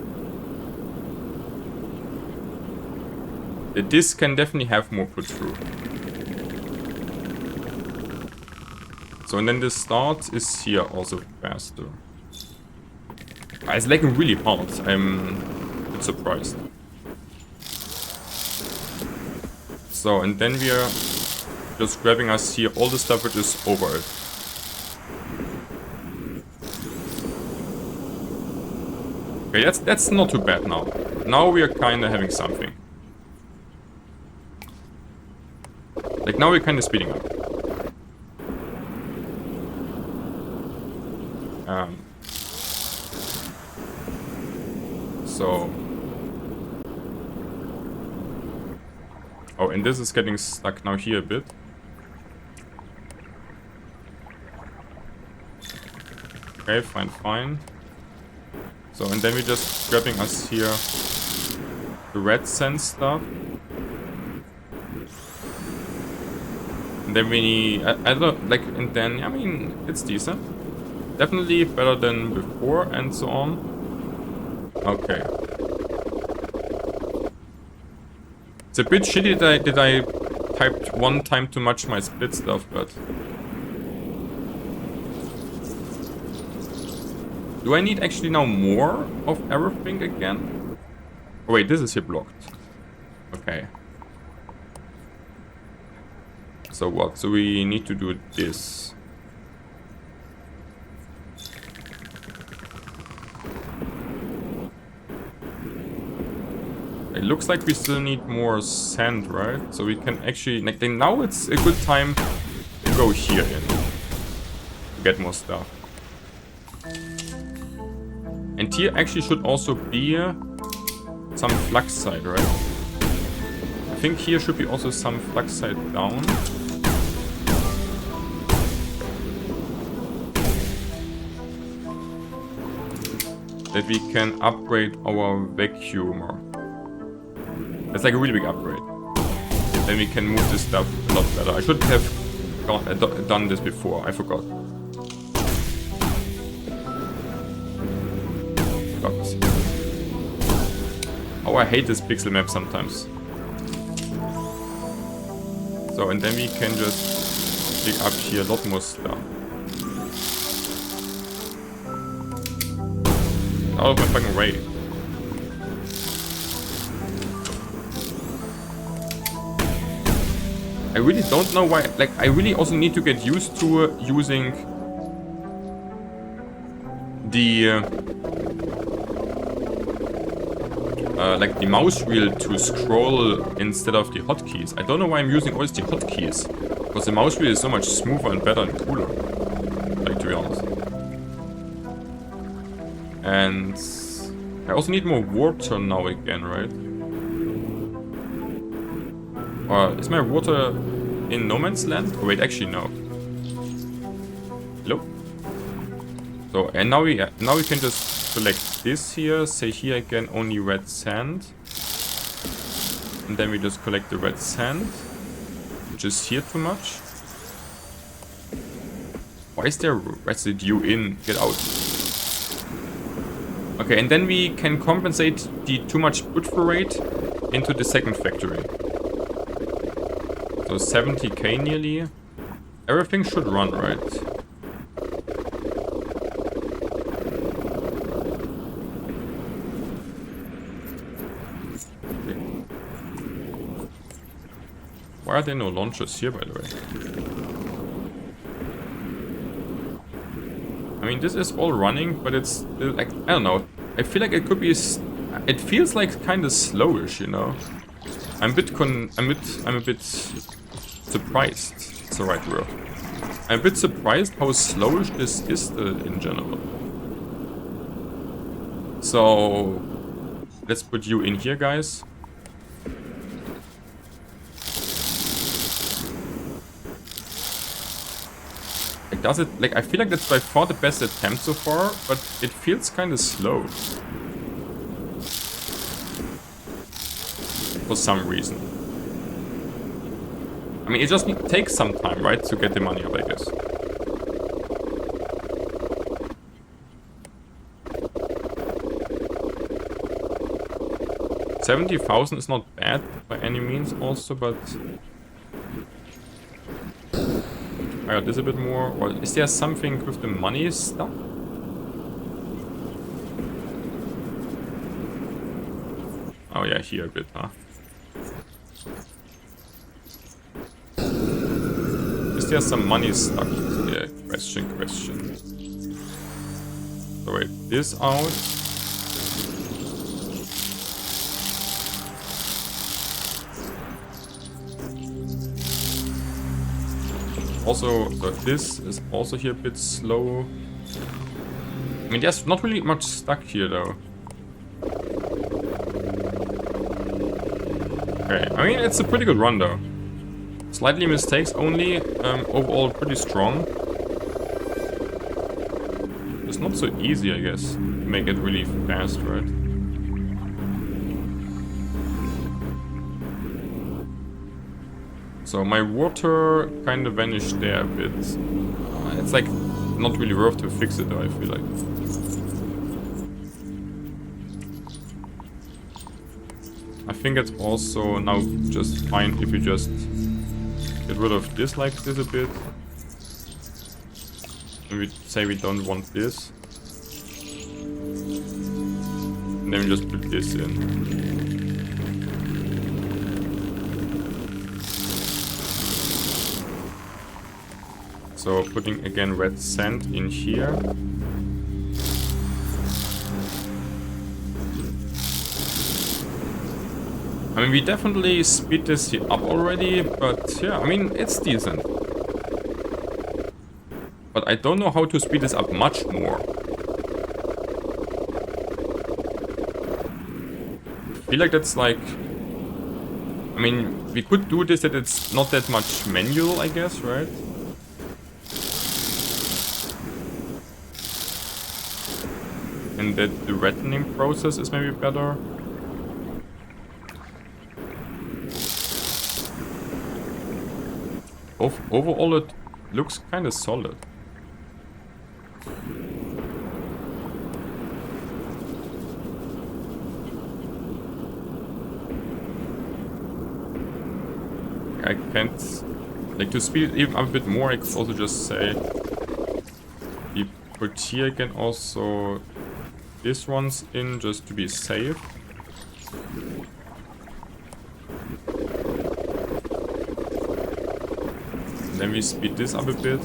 that this can definitely have more put through. So, and then the start is here also faster. It's lagging really hard. I'm a bit surprised. So, and then we are just grabbing us here all the stuff which is over it. Okay, that's not too bad now. Now we are kind of having something. Like now we're kind of speeding up. So... Oh, and this is getting stuck now here a bit. Okay, fine, fine. So, and then we're just grabbing us here the red sand stuff. And then we... I don't... Like, and then, I mean, it's decent. Definitely better than before and so on. Okay. It's a bit shitty that I typed one time too much my split stuff, but... Do I need actually now more of everything again? Oh wait, this is here blocked. Okay. So what? So we need to do this. It looks like we still need more sand, right? So we can actually... Like, now it's a good time to go here in. To get more stuff. And here actually should also be some flux side, right? I think here should be also some flux side down. That we can upgrade our vacuumer. That's like a really big upgrade. Then we can move this stuff a lot better. I should have done this before, I forgot. Oh, I hate this pixel map sometimes. So, and then we can just pick up here a lot more stuff. Out of my fucking way. I really don't know why, like, I really also need to get used to using the like the mouse wheel to scroll instead of the hotkeys. I don't know why I'm using always the hotkeys, because the mouse wheel is so much smoother and better and cooler, like, to be honest. And I also need more water now again, right? Or is my water in no man's land? Oh wait, actually no. Hello? So, and now we can just select this here, say here again only red sand. And then we just collect the red sand, which is here too much. Why is there residue in? Get out. Okay, and then we can compensate the too much wood flow rate into the second factory. So 70k nearly. Everything should run, right? Why are there no launchers here, by the way? I mean, this is all running, but it's like, I don't know. I feel like it could be. It feels like kind of slowish, you know. I'm a bit surprised. It's the right word. I'm a bit surprised how slowish this is in general. So let's put you in here, guys. Like, does it, like, I feel like that's by far the best attempt so far, but it feels kind of slow. For some reason. I mean, it just takes some time, right, to get the money up, I guess. $70,000 is not bad by any means also, but I got this a bit more. Or is there something with the money stuff? Oh yeah, here a bit, huh? Is there some money stuck here? Question. So wait, this out. Also, so this is also here a bit slow. I mean, there's not really much stuck here though. Okay, I mean, it's a pretty good run though. Slightly mistakes only, overall pretty strong. It's not so easy, I guess, to make it really fast, right? So my water kind of vanished there a bit. It's like not really worth to fix it though, I feel like. I think it's also now just fine if we just get rid of this like this a bit. And we say we don't want this. And then we just put this in. So putting again red sand in here. I mean, we definitely speed this here up already, but yeah, I mean, it's decent. But I don't know how to speed this up much more. I feel like that's like... I mean, we could do this that it's not that much manual, I guess, right? And that the reddening process is maybe better. Overall, it looks kind of solid. I can't... Like, to speed it even up a bit more, I could also just say... We put here again also... This one's in, just to be safe. Then we speed this up a bit.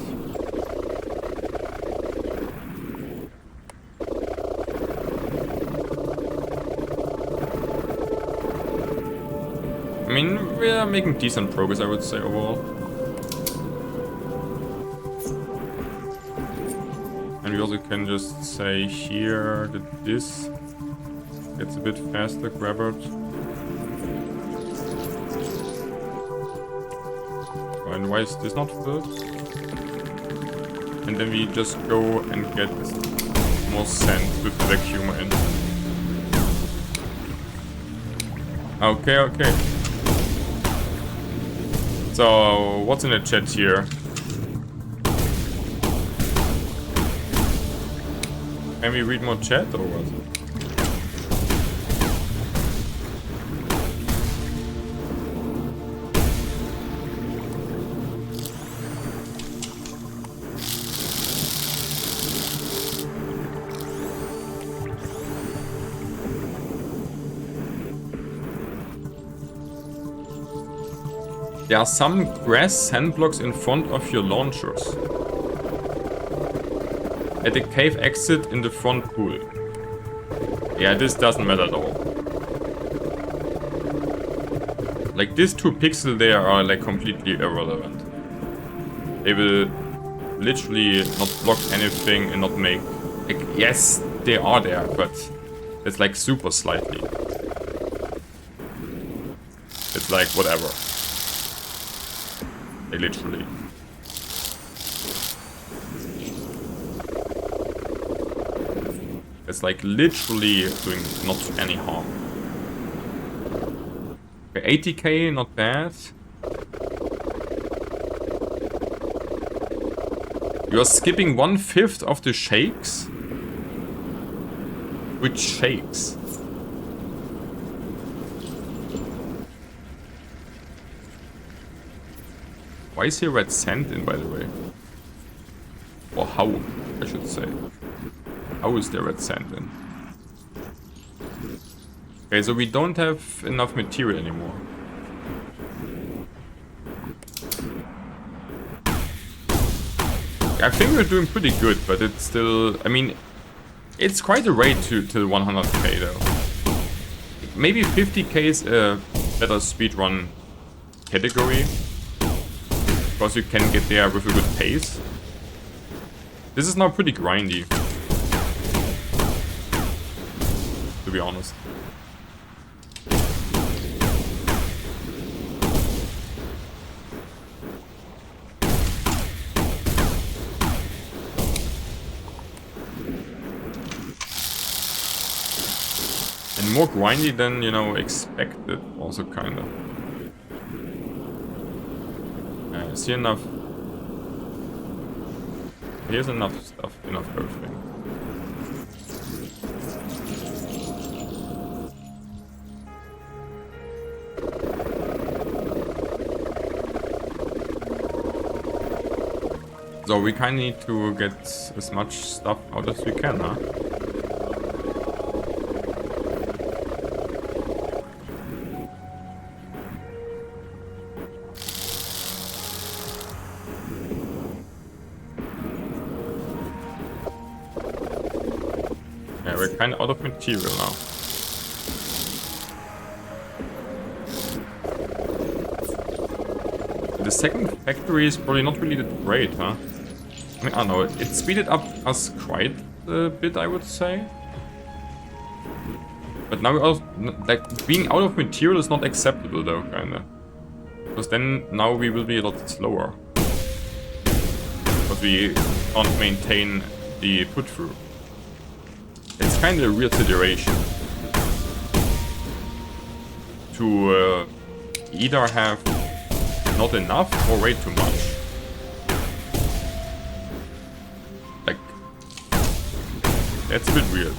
I mean, we are making decent progress, I would say, overall. And we also can just say here that this gets a bit faster, grab it. And why is this not filled? And then we just go and get more sand with the vacuumer in. Okay, okay. So, what's in the chat here? Can we read more chat or what? There are some grass sand blocks in front of your launchers. At the cave exit in the front pool. Yeah, this doesn't matter at all. Like, these 2 pixels there are like completely irrelevant. They will literally not block anything and not make... Like, yes, they are there, but it's like super slightly. It's like whatever. They literally. It's like literally doing not any harm. Okay, 80k, not bad. You are skipping 1/5 of the shakes? Which shakes? Why is here red sand in, by the way? Or how, I should say. How is there red sand in? Okay, so we don't have enough material anymore. I think we're doing pretty good, but it's still... I mean, it's quite a rate to 100k though. Maybe 50k is a better speedrun category. Because you can get there with a good pace. This is now pretty grindy. To be honest. And more grindy than, you know, expected, also kind of. Is here enough? Here's enough stuff, enough everything. So we kind of need to get as much stuff out as we can, huh? Yeah, we're kind of out of material now. The second factory is probably not really that great, huh? I mean, I don't know, it speeded up us quite a bit, I would say. But now we're also, like, being out of material is not acceptable though, kinda. Because then, now we will be a lot slower. Because we can't maintain the put-through. It's kinda a weird situation. To either have not enough or way too much. Like, that's a bit weird.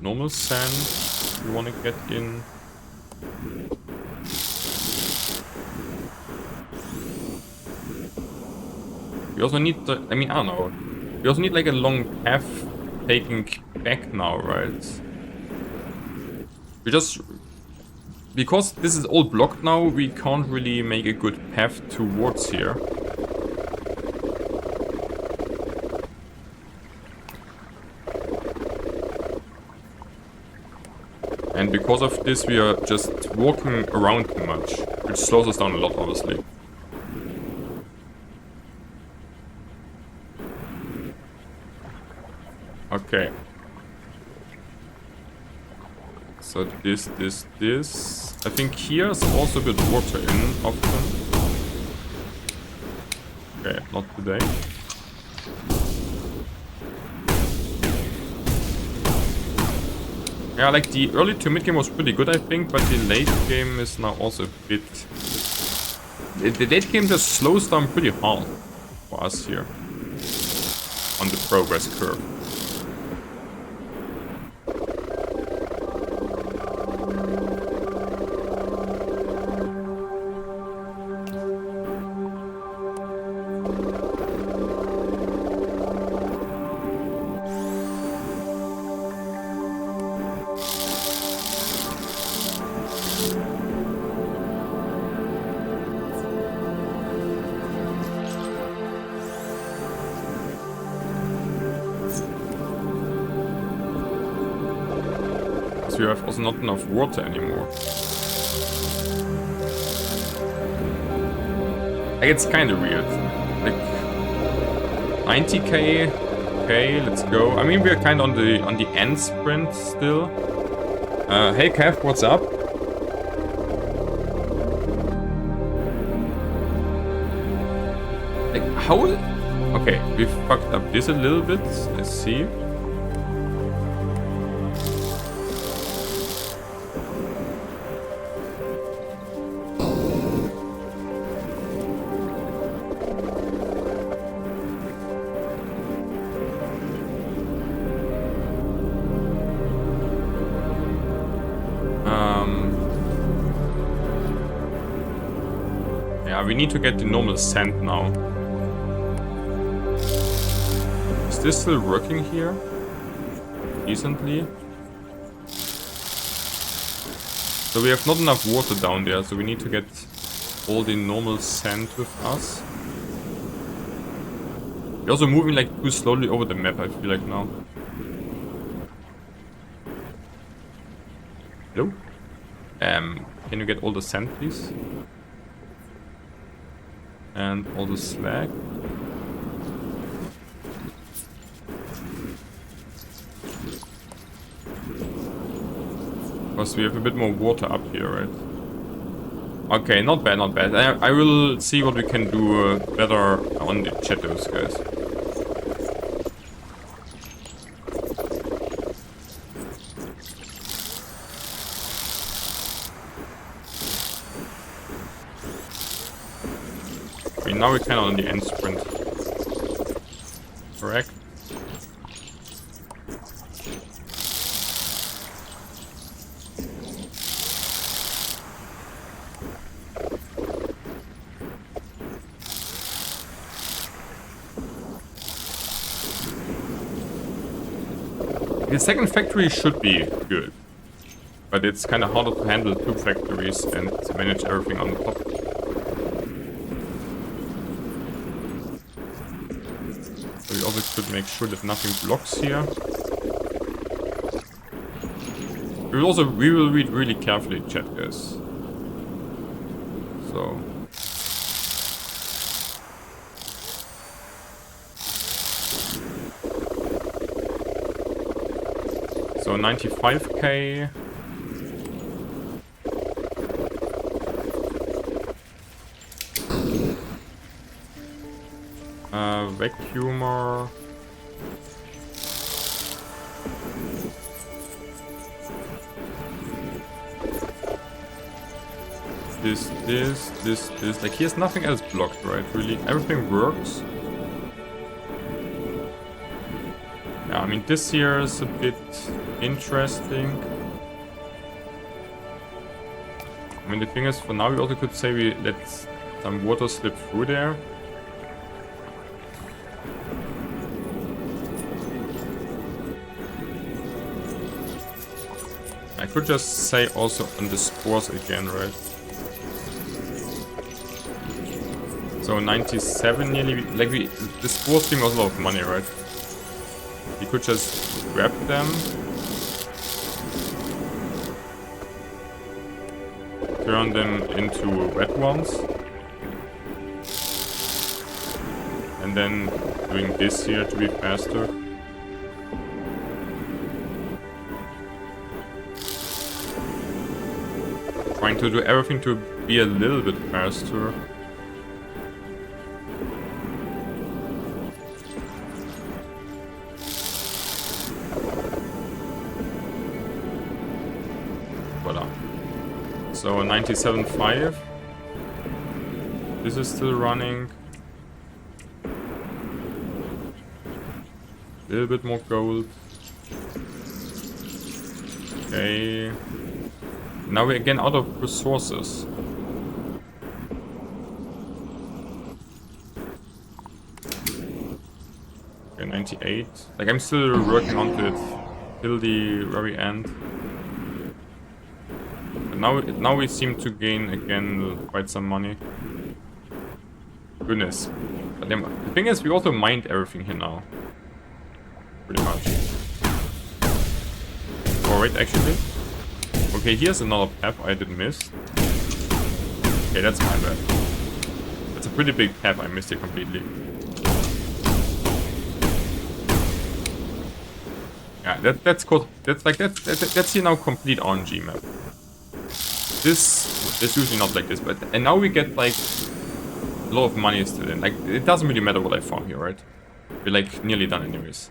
Normal sand, we want to get in. We also need the, I mean, I don't know. We also need like a long path taking back now, right? We just, because this is all blocked now, we can't really make a good path towards here. And because of this, we are just walking around too much, which slows us down a lot, obviously. Okay. So this. I think here's also a bit water in often. Okay, not today. Yeah, like the early to mid game was pretty good, I think, but the late game is now also a bit... The late game just slows down pretty hard for us here on the progress curve. We have also not enough water anymore. Like, it's kind of weird. Like 90k. Okay, let's go. I mean, we're kind of on the end sprint still. Hey Kev, what's up? Like, how? Okay, we fucked up this a little bit. Let's see. Yeah, we need to get the normal sand now. Is this still working here? Decently? So we have not enough water down there, so we need to get all the normal sand with us. We're also moving like too slowly over the map, I feel like now. Hello? Can you get all the sand, please? And all the slag. Because we have a bit more water up here, right? Okay, not bad, not bad. I will see what we can do better on the chatters, guys. Okay, now we're kind of on the end sprint. Correct? The second factory should be good, but it's kind of harder to handle two factories and to manage everything on the top. So we also should make sure that nothing blocks here. We will read really carefully, chat, guys. So. So 95k. Vacuumer. This. Like, here's nothing else blocked, right? Really, everything works. Yeah, I mean, this here is a bit interesting. I mean, the thing is, for now, we also could say we let some water slip through there. I could just say also on the spores again, right? So 97 nearly, like the spores thing was a lot of money, right? We could just grab them. Turn them into red ones. And then doing this here to be faster. trying to do everything to be a little bit faster. Voila. So 97.5. This is still running. A little bit more gold. Okay. Now we're again out of resources. Okay, 98. Like, I'm still working on it till the very end. But now we seem to gain again quite some money. Goodness. But the thing is, we also mined everything here now. Pretty much. Oh, wait, actually. Okay, here's another path I did miss. Okay, that's my bad. That's a pretty big path I missed here completely. Yeah, that's cool. That's here now complete RNG map. This is usually not like this, but and now we get like a lot of money still in. Like, it doesn't really matter what I farm here, right? We're like nearly done anyways.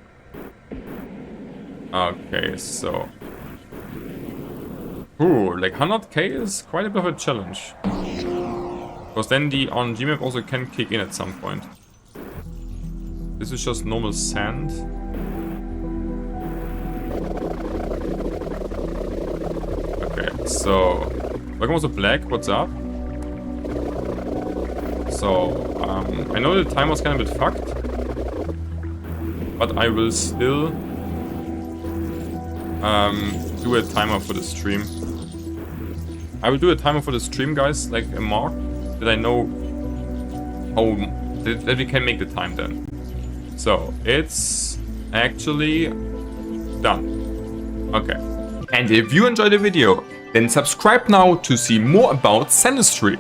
Okay, so ooh, like 100k is quite a bit of a challenge. Because then the RNG map also can kick in at some point. This is just normal sand. Okay, so welcome also Black, what's up? So, I know the time was kind of a bit fucked, but I will still do a timer for the stream. I will do a timer for the stream, guys, like a mark, that I know how that we can make the time then. So, it's actually done. Okay. And if you enjoyed the video, then subscribe now to see more about Sandustry.